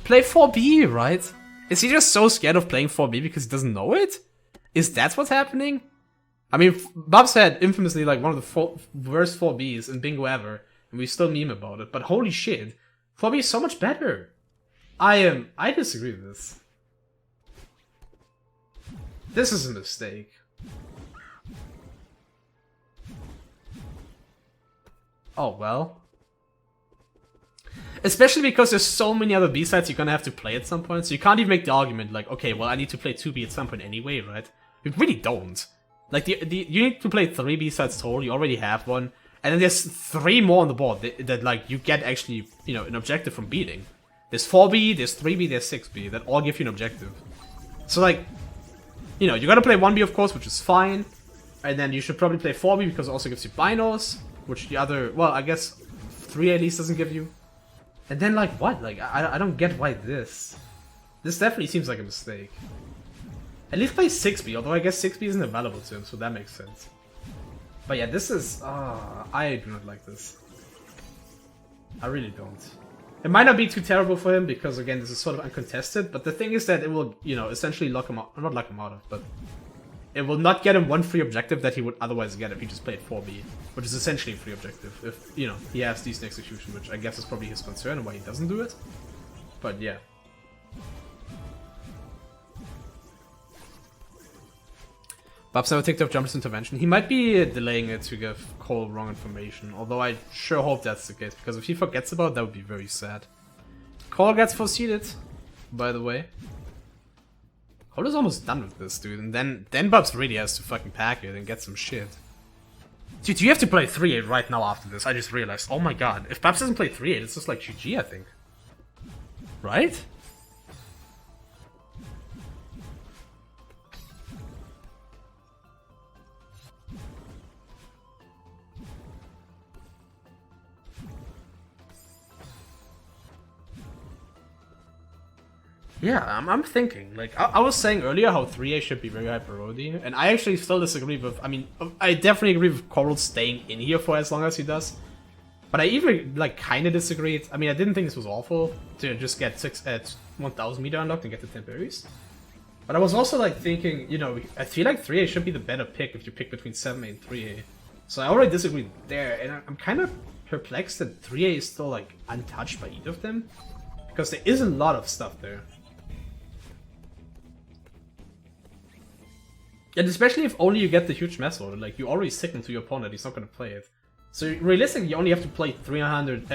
S1: Play 4B, right? Is he just so scared of playing 4B because he doesn't know it? Is that what's happening? I mean, Bubs had infamously like one of the worst 4Bs in Bingo ever, and we still meme about it, but holy shit, 4B is so much better. I disagree with this. This is a mistake. Oh, well. Especially because there's so many other B-sides you're gonna have to play at some point, so you can't even make the argument like, okay, well, I need to play 2B at some point anyway, right? You really don't. Like, you need to play 3 B-sides total, you already have one, and then there's 3 more on the board that like, you get actually, you know, an objective from beating. There's 4B, there's 3B, there's 6B, that all give you an objective. So, like, you know, you gotta play 1B, of course, which is fine, and then you should probably play 4B because it also gives you binos, which the other, well, I guess 3 at least doesn't give you. And then, like, what? Like, I don't get why this. This definitely seems like a mistake. At least play 6B, although I guess 6B isn't available to him, so that makes sense. But yeah, this is... I do not like this. I really don't. It might not be too terrible for him, because, again, this is sort of uncontested, but the thing is that it will, you know, essentially lock him out... Not lock him out of, but... It will not get him one free objective that he would otherwise get if he just played 4B, which is essentially a free objective, if, you know, he has decent execution, which I guess is probably his concern and why he doesn't do it. But yeah. Babs never ticked off Jumper's intervention. He might be delaying it to give Cole wrong information, although I sure hope that's the case, because if he forgets about it, that would be very sad. Cole gets foreseeded, by the way. Cole is almost done with this, dude, and then Babs really has to fucking pack it and get some shit. Dude, you have to play 3-8 right now after this, I just realized. Oh my god, if Babs doesn't play 3-8, it's just like GG, I think. Right? Yeah, I'm thinking. Like, I was saying earlier how 3A should be very high priority, and I actually still disagree with... I mean, I definitely agree with Coral staying in here for as long as he does. But I even, like, kind of disagreed. I mean, I didn't think this was awful to just get 6 at 1000 meter unlocked and get the 10 berries. But I was also, like, thinking, you know, I feel like 3A should be the better pick if you pick between 7A and 3A. So I already disagreed there, and I'm kind of perplexed that 3A is still, like, untouched by either of them. Because there is a lot of stuff there. And especially if only you get the huge mass order, like, you already signal to your opponent that he's not gonna play it. So realistically, you only have to play 300.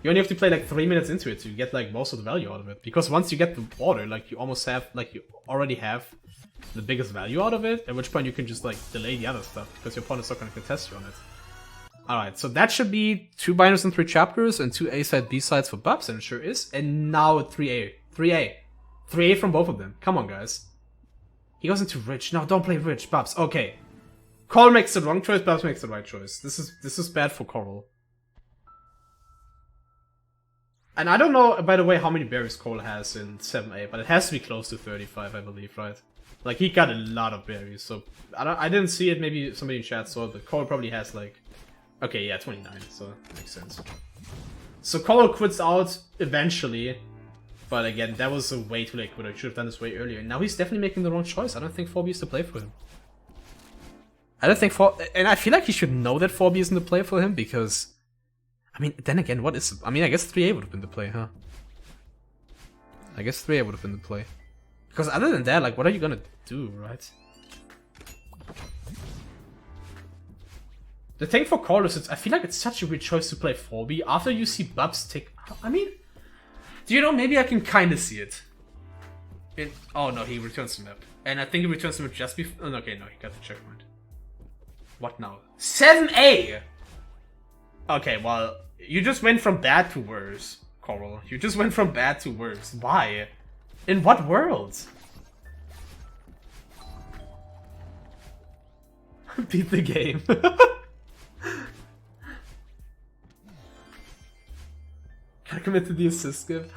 S1: You only have to play like 3 minutes into it to get like most of the value out of it. Because once you get the order, like, you almost have, like, you already have the biggest value out of it, at which point you can just, like, delay the other stuff, because your opponent's not gonna contest you on it. Alright, so that should be 2 binders and 3 chapters, and 2 A-side, B-sides for Bubs, and it sure is. And now 3A. 3A. 3A from both of them. Come on, guys. He goes into Rich. No, don't play Rich, Bubs. Okay. Coral makes the wrong choice, Bubs makes the right choice. This is bad for Coral. And I don't know, by the way, how many berries Coral has in 7A, but it has to be close to 35, I believe, right? Like, he got a lot of berries, so I didn't see it, maybe somebody in chat saw it, but Coral probably has, like... Okay, yeah, 29, so that makes sense. So Coral quits out eventually. But again, that was a way too late. I should have done this way earlier. Now he's definitely making the wrong choice. I don't think 4B is the play for him. I don't think 4... And I feel like he should know that 4B isn't the play for him, because... I mean, then again, what is... I mean, I guess 3A would have been the play, huh? I guess 3A would have been the play. Because other than that, like, what are you gonna do, right? The thing for Coral is, I feel like it's such a weird choice to play 4B after you see Bubs take... I mean... Do you know, maybe I can kind of see it. Oh no, he returns the map. And I think he returns the map just before... Oh, okay, no, he got the checkpoint. What now? 7A! Okay, well, you just went from bad to worse, Coral. You just went from bad to worse. Why? In what world? Beat the game. Can I commit to the assist skip?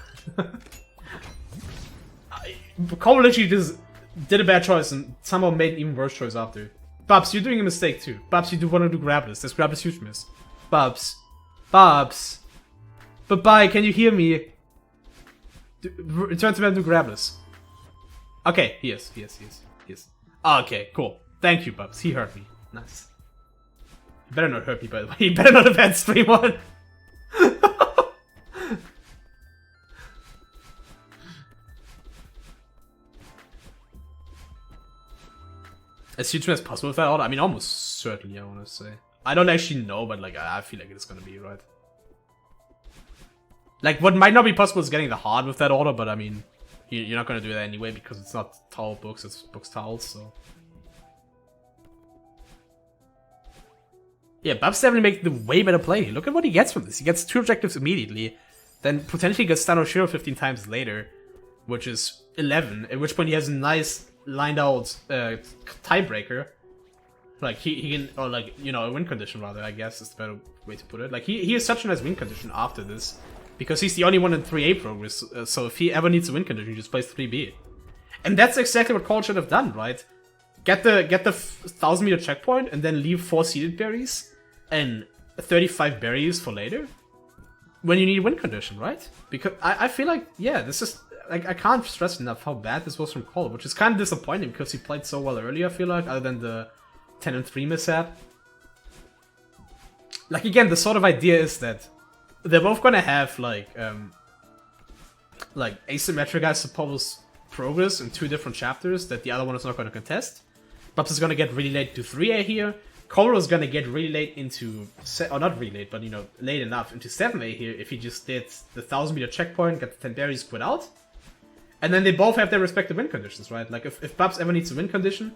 S1: Cole literally just did a bad choice and somehow made an even worse choice after. Bubs, you're doing a mistake too. Bubs, you do want to do grabless. This grabless huge miss. Bubs. Bubs. Bye-bye, can you hear me? Return to map to grabless. Okay, he is. Okay, cool. Thank you, Bubs. He heard me. Nice. He better not hurt me, by the way. He better not have had stream on. As huge as possible with that order? I mean, almost certainly, I want to say. I don't actually know, but like I feel like it's gonna be, right? Like, what might not be possible is getting the hard with that order, but I mean, you're not gonna do that anyway because it's not towel books, it's books towels, so. Yeah, Bub's definitely making the way better play. Look at what he gets from this. He gets 2 objectives immediately, then potentially gets Stan Oshiro 15 times later, which is 11, at which point he has a nice lined out tiebreaker. Like, he can, or like, you know, a win condition rather, I guess is the better way to put it. Like, he has such a nice win condition after this, because he's the only one in 3A progress, so if he ever needs a win condition, he just plays 3B. And that's exactly what Cole should have done, right? Get the 1,000 meter checkpoint, and then leave 4 seeded berries, and 35 berries for later, when you need a win condition, right? Because I feel like, yeah, this is, like, I can't stress enough how bad this was from Cole, which is kind of disappointing, because he played so well earlier, I feel like, other than the 10-3 mishap. Like, again, the sort of idea is that they're both gonna have, like asymmetric, I suppose, progress in 2 different chapters that the other one is not gonna contest. Bubs is gonna get really late to 3A here. Koral is gonna get really late into, or not really late, but, you know, late enough into 7A here if he just did the 1,000 meter checkpoint, get the 10 berries, quit out. And then they both have their respective win conditions, right? Like, if Bubs ever needs a win condition,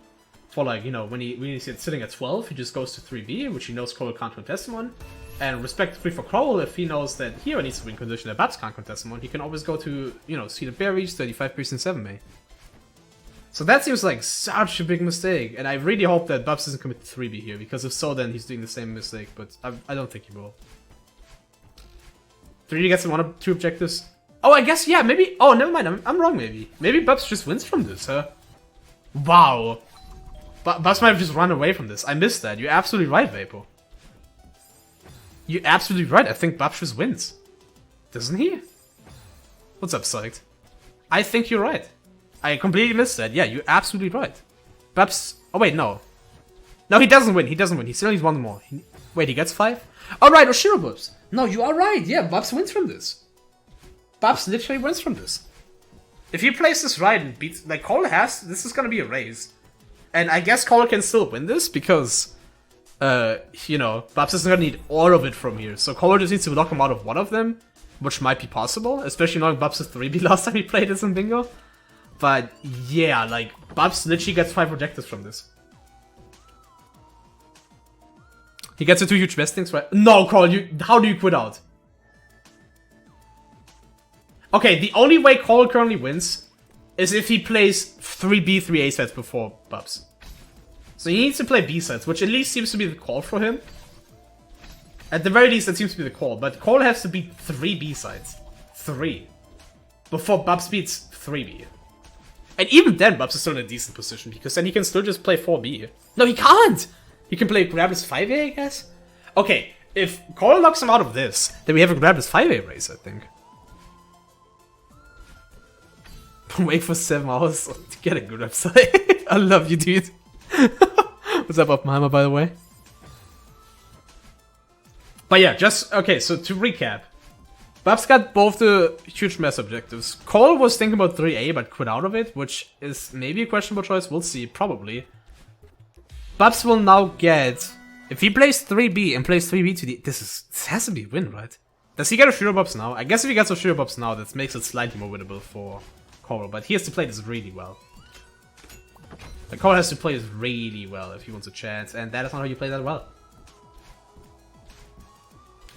S1: for, like, you know, when he's sitting at 12, he just goes to 3B, which he knows Koral can't contest him on. And respectively for Koral, if he knows that he needs to win condition that Bubs can't contest him on, he can always go to, you know, seeded berries, 35 berries in 7A. So that seems like such a big mistake, and I really hope that Bubs doesn't commit to 3B here, because if so, then he's doing the same mistake, but I don't think he will. 3D gets 1 or 2 objectives. Oh, I guess, yeah, maybe. Oh, never mind, I'm wrong, maybe. Maybe Bubs just wins from this, huh? Wow. Bubs might have just run away from this. I missed that. You're absolutely right, Vapo. You're absolutely right. I think Bubs just wins. Doesn't he? What's up, Psyched? I think you're right. I completely missed that. Yeah, you're absolutely right. Bubs... Oh, wait, no. No, he doesn't win. He doesn't win. He still needs 1 more. Wait, he gets 5? Oh, right, Oshiro Bubs. No, you are right. Yeah, Bubs wins from this. Bubs literally wins from this. If he plays this right and beats... Like, Cole has... This is gonna be a race. And I guess Cole can still win this because... you know, Bubs isn't gonna need all of it from here. So Cole just needs to lock him out of 1 of them, which might be possible, especially knowing Bubs' 3B last time he played this in Bingo. But yeah, like, Bubs literally gets 5 objectives from this. He gets the 2 huge vestings, right? No, Cole, how do you quit out? Okay, the only way Cole currently wins is if he plays 3B, 3A sets before Bubs. So he needs to play B sets, which at least seems to be the call for him. At the very least, that seems to be the call. But Cole has to beat 3 B sides. 3. Before Bubs beats 3B. And even then, Bubs is still in a decent position, because then he can still just play 4B. No, he can't! He can play grab his 5A, I guess? Okay, if Cole knocks him out of this, then we have a grab his 5A race, I think. Wait for 7 hours to get a good website. I love you, dude. What's up, Oppenheimer, by the way? But yeah, just... Okay, so to recap. Bubs got both the huge mess objectives. Cole was thinking about 3A, but quit out of it, which is maybe a questionable choice. We'll see, probably. Bubs will now get... If he plays 3B and plays 3B to the... This has to be a win, right? Does he get Oshiro Bubs now? I guess if he gets Oshiro Bubs now, that makes it slightly more winnable for Cole, but he has to play this really well. Like, Cole has to play this really well if he wants a chance, and that is not how you play that well.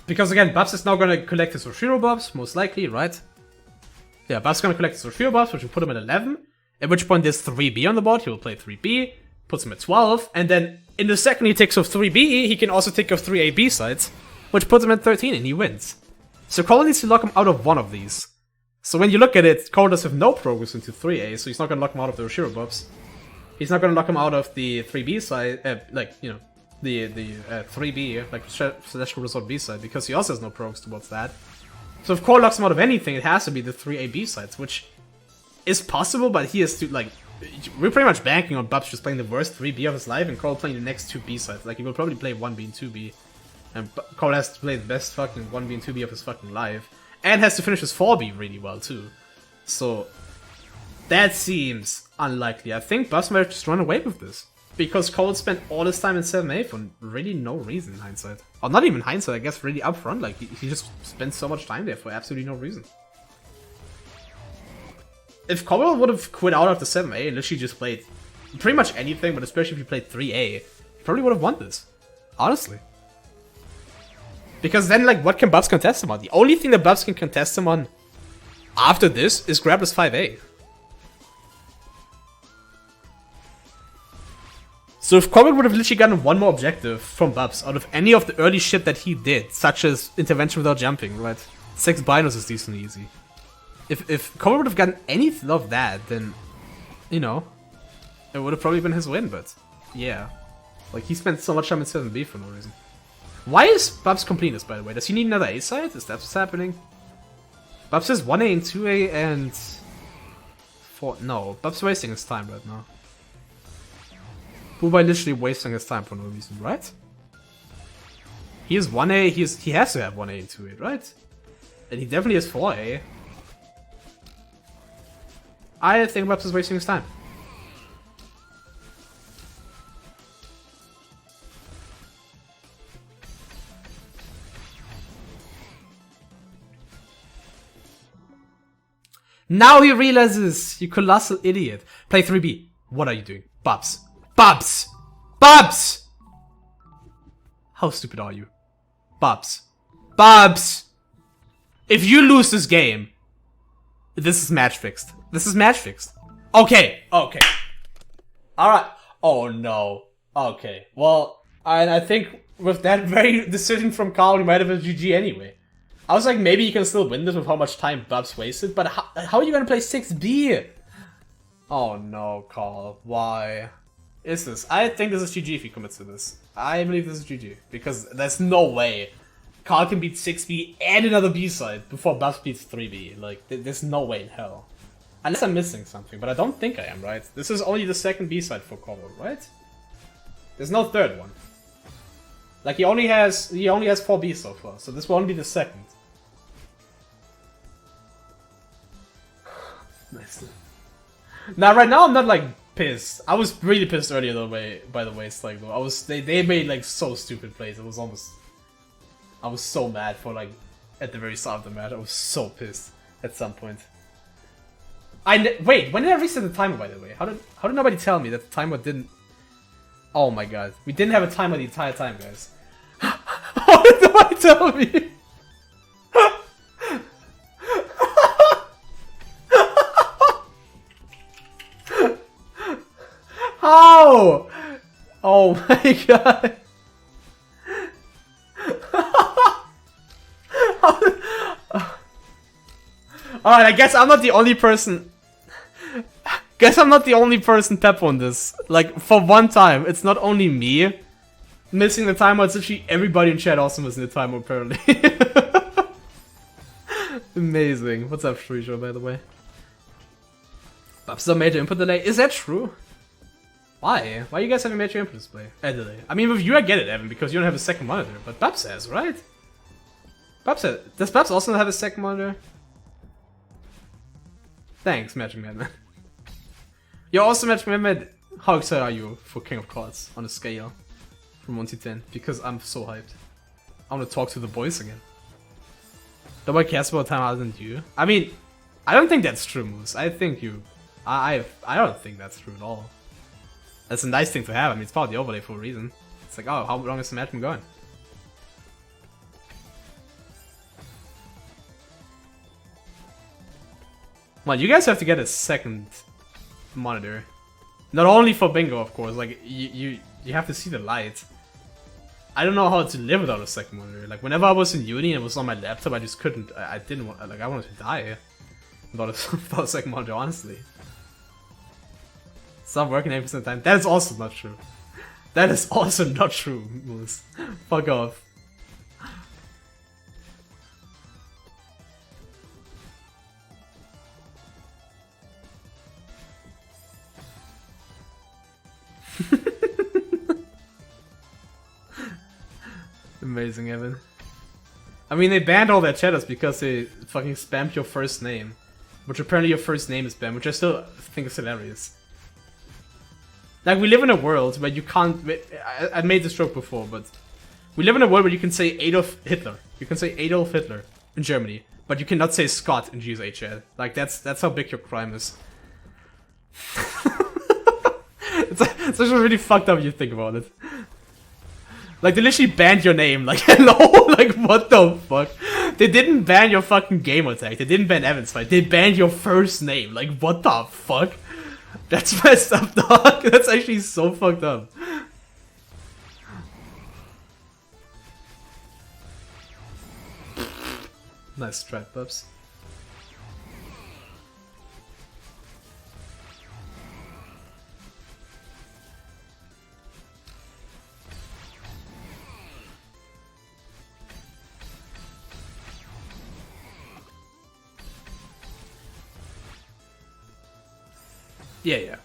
S1: Because again, Bubs is now gonna collect his Oshiro Bubs, most likely, right? Yeah, Bubs is gonna collect his Oshiro Bubs, which will put him at 11. At which point there's 3B on the board, he will play 3B, puts him at 12, and then in the second he takes off 3B, he can also take off 3A B sides, which puts him at 13 and he wins. So Cole needs to lock him out of 1 of these. So when you look at it, Cole does have no progress into 3A, so he's not gonna lock him out of the Oshiro Bubs. He's not gonna lock him out of the 3B side, like, you know, the 3B, like Celestial Resort B side, because he also has no progress towards that. So if Cole locks him out of anything, it has to be the 3A B sides, which is possible, but he has to, like, we're pretty much banking on Bubs just playing the worst 3B of his life and Cole playing the next 2 B sides. Like, he will probably play 1B and 2B, and Cole has to play the best fucking 1B and 2B of his fucking life, and has to finish his 4B really well too. So that seems unlikely. I think Bubs might just run away with this. because Cole spent all his time in 7A for really no reason in hindsight. Or not even hindsight, I guess really upfront, like he just spent so much time there for absolutely no reason. If Koral would have quit out after 7A and literally just played pretty much anything, but especially if he played 3A, he probably would have won this. Honestly. Because then, like, what can Bubs contest him on? The only thing that Bubs can contest him on after this is Grappler's 5A. So if Koral would have literally gotten one more objective from Bubs out of any of the early shit that he did, such as intervention without jumping, right? 6 binos is decently easy. If Koral would have gotten anything of that, then, you know, it would have probably been his win, but yeah. Like, he spent so much time in 7B for no reason. Why is Bubs completing this, by the way? Does he need another A side? Is that what's happening? Bubs says 1A and 2A and 4. No, Bubs wasting his time right now. Buhbai literally wasting his time for no reason, right? He has 1A, he has to have 1A and 2A, right? And he definitely has 4A. I think Bubs is wasting his time. Now he realizes, you colossal idiot. Play 3B. What are you doing? Bubs. Bubs! Bubs! How stupid are you? Bubs. Bubs! If you lose this game, this is match fixed. This is match fixed. Okay, okay. Alright. Oh no. Okay. Well, I think with that very decision from Carl, we might have a GG anyway. I was like, maybe you can still win this with how much time Bubs wasted, but how are you gonna play 6B? Oh no, Carl. Why is this? I think this is GG if he commits to this. I believe this is GG, because there's no way Carl can beat 6B and another B side before Bubs beats 3B. Like, there's no way in hell. Unless I'm missing something, but I don't think I am, right? This is only the second B side for Koral, right? There's no third one. Like, he only has 4 B so far, so this will only be the second. Nice. Now, right now, I'm not, like, pissed. I was really pissed earlier, by the way, it's like, though. They made, like, so stupid plays. It was almost... I was so mad for, like, at the very start of the match. I was so pissed at some point. Wait, when did I reset the timer, by the way? How did nobody tell me that the timer didn't... Oh my god. We didn't have a timer the entire time, guys. How did nobody tell me? How? Oh my god. Alright, I guess I'm not the only person... Guess I'm not the only person pep on this. Like, for one time, it's not only me missing the timer, it's actually everybody in chat also missing the timer, apparently. Amazing. What's up, Shreeshaw, by the way? Bubs is a major input delay. Is that true? Why? Why are you guys having major input display? Delay. I mean, with you I get it, Evan, because you don't have a second monitor. But Bubs has, right? Bubs has. Does Bubs also have a second monitor? Thanks, Magic Madman. You're also Magic Madman. How excited are you for King of Cards on a scale from 1 to 10? Because I'm so hyped. I want to talk to the boys again. Nobody cares about time other than you. I mean, I don't think that's true, Moose. I think you... I don't think that's true at all. That's a nice thing to have. I mean, it's part of the overlay for a reason. It's like, oh, how long is the match been going? Well, you guys have to get a second monitor. Not only for bingo, of course. Like, you have to see the light. I don't know how to live without a second monitor. Like, whenever I was in uni and it was on my laptop, I just couldn't. I didn't want. Like, I wanted to die without without a second monitor. Honestly, stop working 80% of the time. That is also not true. That is also not true, Moose. Fuck off. Amazing, Evan. I mean, they banned all their chatters because they fucking spammed your first name. Which apparently your first name is banned, which I still think is hilarious. Like, we live in a world where you can't... I made this joke before, but... We live in a world where you can say Adolf Hitler. You can say Adolf Hitler in Germany. But you cannot say Scott in GSHL. Like, that's how big your crime is. It's actually really fucked up if you think about it. Like, they literally banned your name. Like, hello? Like, what the fuck? They didn't ban your fucking gamer tag. They didn't ban Evan's fight. They banned your first name. Like, what the fuck? That's messed up, dog. That's actually so fucked up. Nice strat, Bubs. Yeah.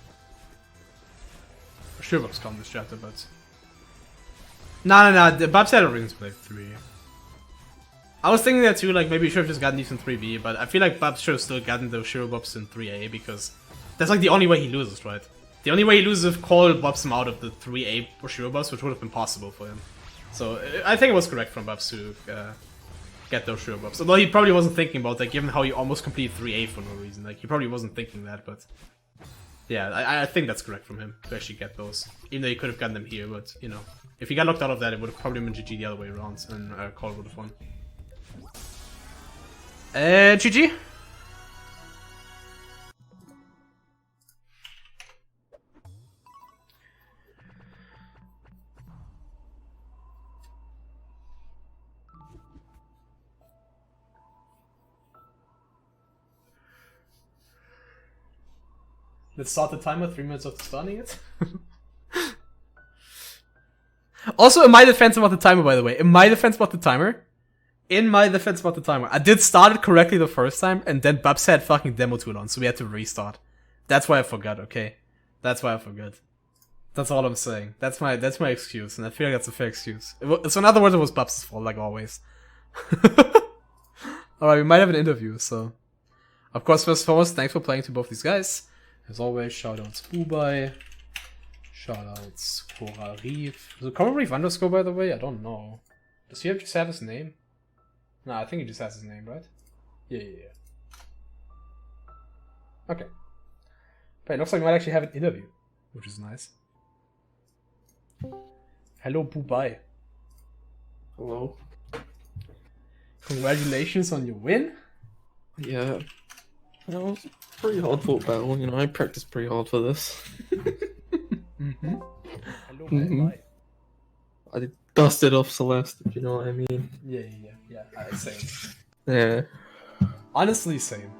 S1: Sure, Bubs can't distract, but... No. Bubs had a reason to play 3. I was thinking that too, like, maybe you should have just gotten these in 3B, but I feel like Bubs should have still gotten those Shiro Bubs in 3A, because that's like the only way he loses, right? The only way he loses is if Koral Bubs him out of the 3A Shiro Bubs, which would have been possible for him. So, I think it was correct from Bubs to get those Shiro Bubs. Although he probably wasn't thinking about that, given how he almost completed 3A for no reason. Like, he probably wasn't thinking that, but... Yeah, I think that's correct from him, to actually get those. Even though he could have gotten them here, but, you know. If he got locked out of that, it would have probably been GG the other way around, and Koral would have won. GG? Let's start the timer, 3 minutes after starting it. Also, in my defense about the timer, by the way. In my defense about the timer, I did start it correctly the first time, and then Bubs had fucking demo tool on, so we had to restart. That's why I forgot, okay? That's why I forgot. That's all I'm saying. That's my excuse, and I feel like that's a fair excuse. So in other words, it was Bubs' fault, like always. Alright, we might have an interview, so... Of course, first and foremost, thanks for playing to both these guys. As always, shoutouts buhbai. Shoutouts koral. Is it koral underscore, by the way? I don't know. Does he just have his name? No, I think he just has his name, right? Yeah. Okay. But it looks like we might actually have an interview, which is nice. Hello, buhbai.
S2: Hello.
S1: Congratulations on your win.
S2: Yeah. That was a pretty hard fought battle, you know, I practiced pretty hard for this.
S1: Hello, buhbai.
S2: I dusted off Celeste, if you know what I mean.
S1: Yeah. Same.
S2: Yeah.
S1: Honestly, same.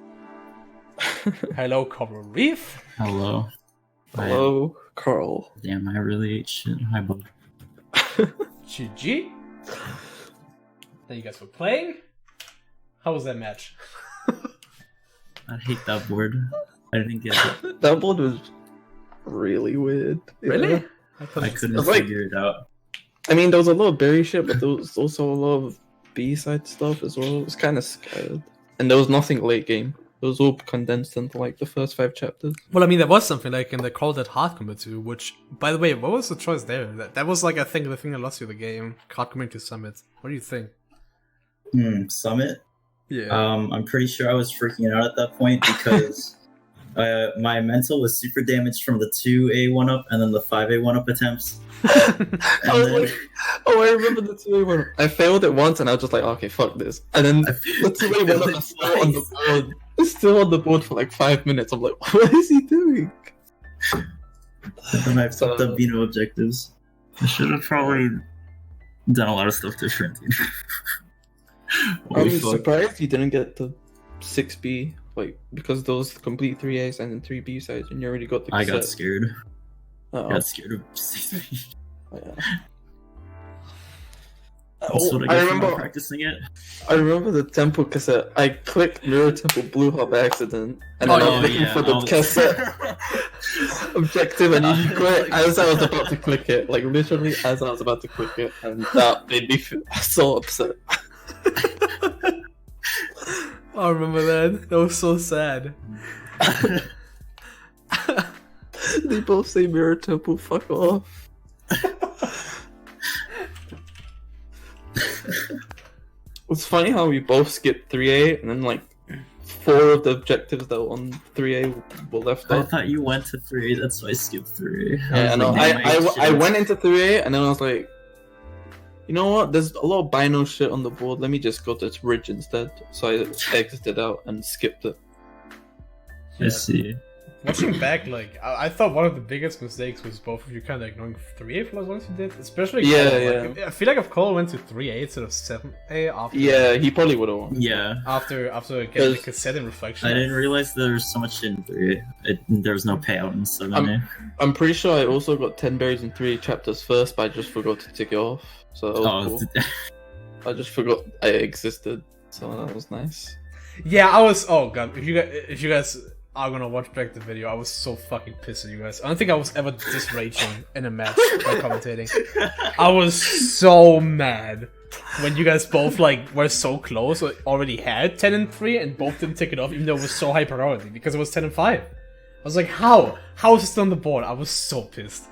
S1: Hello, Coral.
S3: Hello.
S2: Hello, Carl.
S3: Damn, I really ate shit. Hi, bud.
S1: GG. Then you guys were playing. How was that match?
S3: I hate that board. I didn't get it.
S2: That board was really weird.
S1: Really?
S2: Yeah.
S3: I couldn't
S2: like-
S3: figure it out.
S2: I mean, there was a lot of berry shit, but there was also a lot of B-side stuff as well. It was kind of scared. And there was nothing late game. It was all condensed into like the first 5 chapters.
S1: Well, I mean, there was something like in the Call That Hard Combat 2, which, by the way, what was the choice there? That was like, I think, the thing that lost you the game. Hard Community Summit. What do you think?
S3: Summit?
S1: Yeah.
S3: I'm pretty sure I was freaking out at that point because my mental was super damaged from the 2A 1-up and then the 5A 1-up attempts.
S2: I remember the 2A 1-up. I failed it once and I was just like, okay, fuck this. And then the 2A 1-up is still on the board. It's still on the board for like 5 minutes. I'm like, what is he doing?
S3: And then I fucked up Vino objectives. I should have probably done a lot of stuff differently.
S2: I'm surprised you didn't get the 6B, like, because those complete 3As and then 3B sides, and you already got the
S3: I
S2: cassette.
S3: got scared.
S2: Uh-oh.
S3: I got scared of 6B.
S2: Oh, yeah.
S3: That's what I get for not practicing it.
S2: I remember the tempo cassette. I clicked mirror tempo blue hop by accident, and then I was looking for the cassette objective, and you quit as I was about to click it. Like literally as I was about to click it, and that made me feel so upset.
S1: I remember that. That was so sad.
S2: They both say Mirror Temple. Fuck off. It's funny how we both skipped 3A and then like 4 of the objectives that were on 3A were left
S3: I
S2: off.
S3: thought you went to 3A, that's why I skipped 3A.
S2: Yeah, I know. I went into 3A and then I was like, you know what? There's a lot of Bino shit on the board. Let me just go to Ridge instead. So I exited out and skipped it.
S3: I see.
S1: Watching back, like, I thought one of the biggest mistakes was both of you kind of ignoring 3A for as long as you did. Especially
S2: Yeah,
S1: Cole.
S2: yeah.
S1: Like, I feel like if Cole went to 3A instead of 7A after...
S2: Yeah, he probably would have won.
S3: Yeah.
S1: After getting the cassette in Reflection.
S3: I didn't realize there was so much in 3A. There was no payout in 7A.
S2: I'm pretty sure I also got 10 berries in 3 chapters first, but I just forgot to tick it off. So that was cool. I just forgot I existed. So that was nice.
S1: Yeah, I was... Oh god, if you guys are gonna watch back the video, I was so fucking pissed at you guys. I don't think I was ever this raging in a match by commentating. I was so mad when you guys both like were so close, or already had 10 and 3, and both didn't take it off, even though it was so high priority because it was 10 and 5. I was like, how? How is it still on the board? I was so pissed.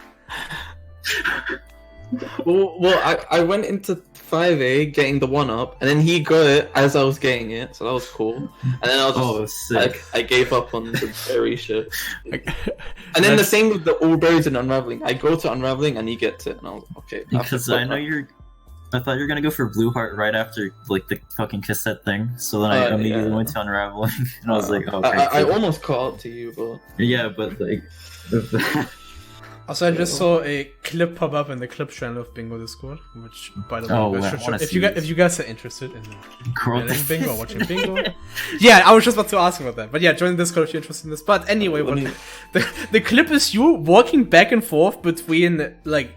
S2: Well, I went into 5A getting the 1-up, and then he got it as I was getting it, so that was cool. And then I was just like, I gave up on the berry shit. And then the same with the all berries and unraveling. I go to unraveling and he gets it, and I was okay.
S3: Because I know I thought you were gonna go for Blue Heart right after like the fucking cassette thing. So then I immediately went to unraveling, and I was like, okay.
S2: I almost caught up to you, but
S3: yeah, but like.
S1: Also, I just saw a clip pop up in the clip channel of Bingo Discord, which, by the way, if you guys are interested in learning Bingo or watching Bingo, yeah, I was just about to ask about that. But yeah, join the Discord if you're interested in this. But anyway, the clip is you walking back and forth between like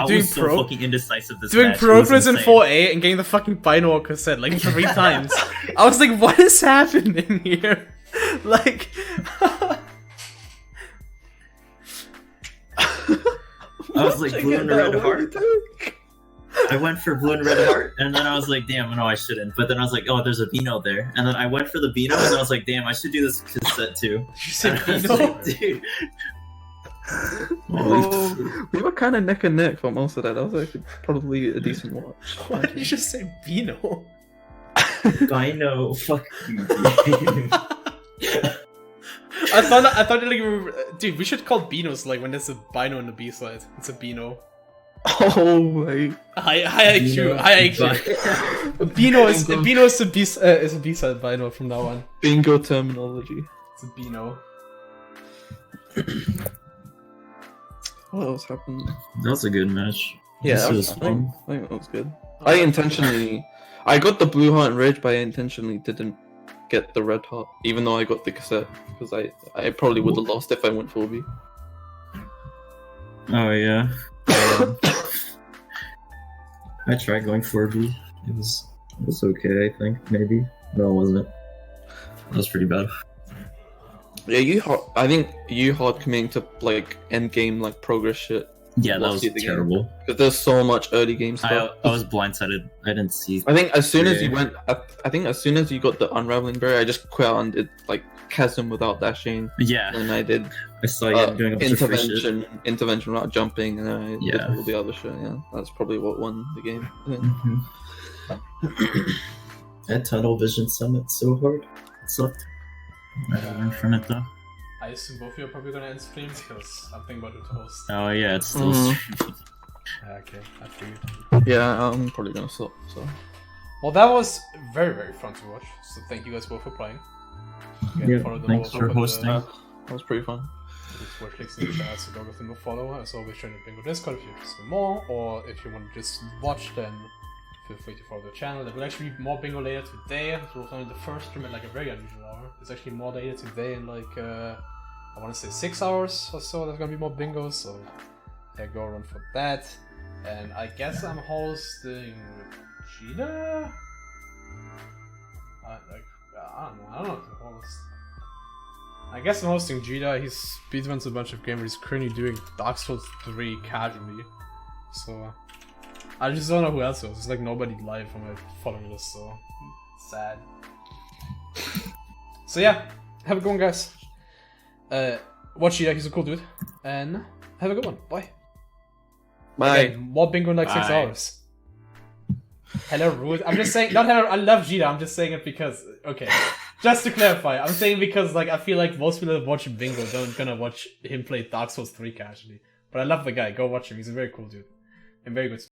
S1: doing
S3: fucking indecisive this
S1: doing
S3: match.
S1: progress in 4A and getting the fucking binaural cassette like 3 times. I was like, what is happening here? Like.
S3: I was like blue and red heart. I went for blue and red heart, and then I was like, damn, no, I shouldn't. But then I was like, oh, there's a Beano there. And then I went for the Beano, and I was like, damn, I should do this cassette too.
S1: You said Beano?
S3: Dude.
S2: We were kind of neck and neck for most of that. That was actually probably a decent watch.
S1: Why did you just say Beano?
S3: Bino, fuck you.
S1: I thought like, dude, we should call Beanos like when there's a Bino on the B side. It's a Beano.
S2: Oh my!
S1: High IQ. Beano is a B side Bino from now on.
S2: Bingo terminology.
S1: It's a Beano.
S2: What else happened?
S3: That was a good match.
S2: Yeah, I think that was good. I got the blue heart and ridge, but I intentionally didn't get the red heart, even though I got the cassette, because I probably would have lost if I went 4B.
S3: Oh yeah. I tried going 4B. It was okay, I think, maybe. No, it wasn't. That was pretty bad.
S2: Yeah, I think you hard committing to like end game like progress shit.
S3: Yeah, that was terrible.
S2: Because there's so much early game stuff.
S3: I was blindsided. I didn't see.
S2: I think as soon as you went, I think as soon as you got the unraveling berry, I just quit out and did like chasm without dashing.
S3: Yeah.
S2: And I did.
S3: I saw you doing a bunch of
S2: intervention without jumping, and then I did all the other shit. Yeah, that's probably what won the game.
S3: That tunnel vision summit so hard. It sucked. I learned from it though.
S1: I assume both of you are probably gonna end stream because I'm thinking about it to host.
S3: Oh yeah, it's still streaming.
S1: Okay, I figured.
S2: Yeah, I'm probably gonna stop. So.
S1: Well, that was very, very fun to watch. So thank you guys both for playing.
S3: Again, thanks for hosting.
S2: That was pretty fun.
S1: It's worth clicking the channel, so go with them a follow. As always, join the Bingo Discord if you're interested in more, or if you want to just watch, then feel free to follow the channel. There will actually be more Bingo later today. It was only the first stream at like a very unusual hour. There's actually more later today in like I want to say 6 hours or so. There's gonna be more Bingos, so yeah, go around for that. And I guess I'm hosting Gina. I don't know what to host. I guess I'm hosting Jida. He speedruns a bunch of games. He's currently doing Dark Souls 3 casually. So I just don't know who else is. There's like nobody live on my following list, so sad. So yeah, have a good one, guys. Watch Jida. He's a cool dude. and have a good one. Bye.
S2: Bye.
S1: Again, more bingo in like 6
S4: Bye.
S1: hours. Hello, Rude. I'm just saying, not hello. I love Gita. I'm just saying it because, okay. Just to clarify, I'm saying because like I feel like most people that watch bingo don't gonna watch him play Dark Souls 3 casually. But I love the guy. Go watch him. He's a very cool dude and very good.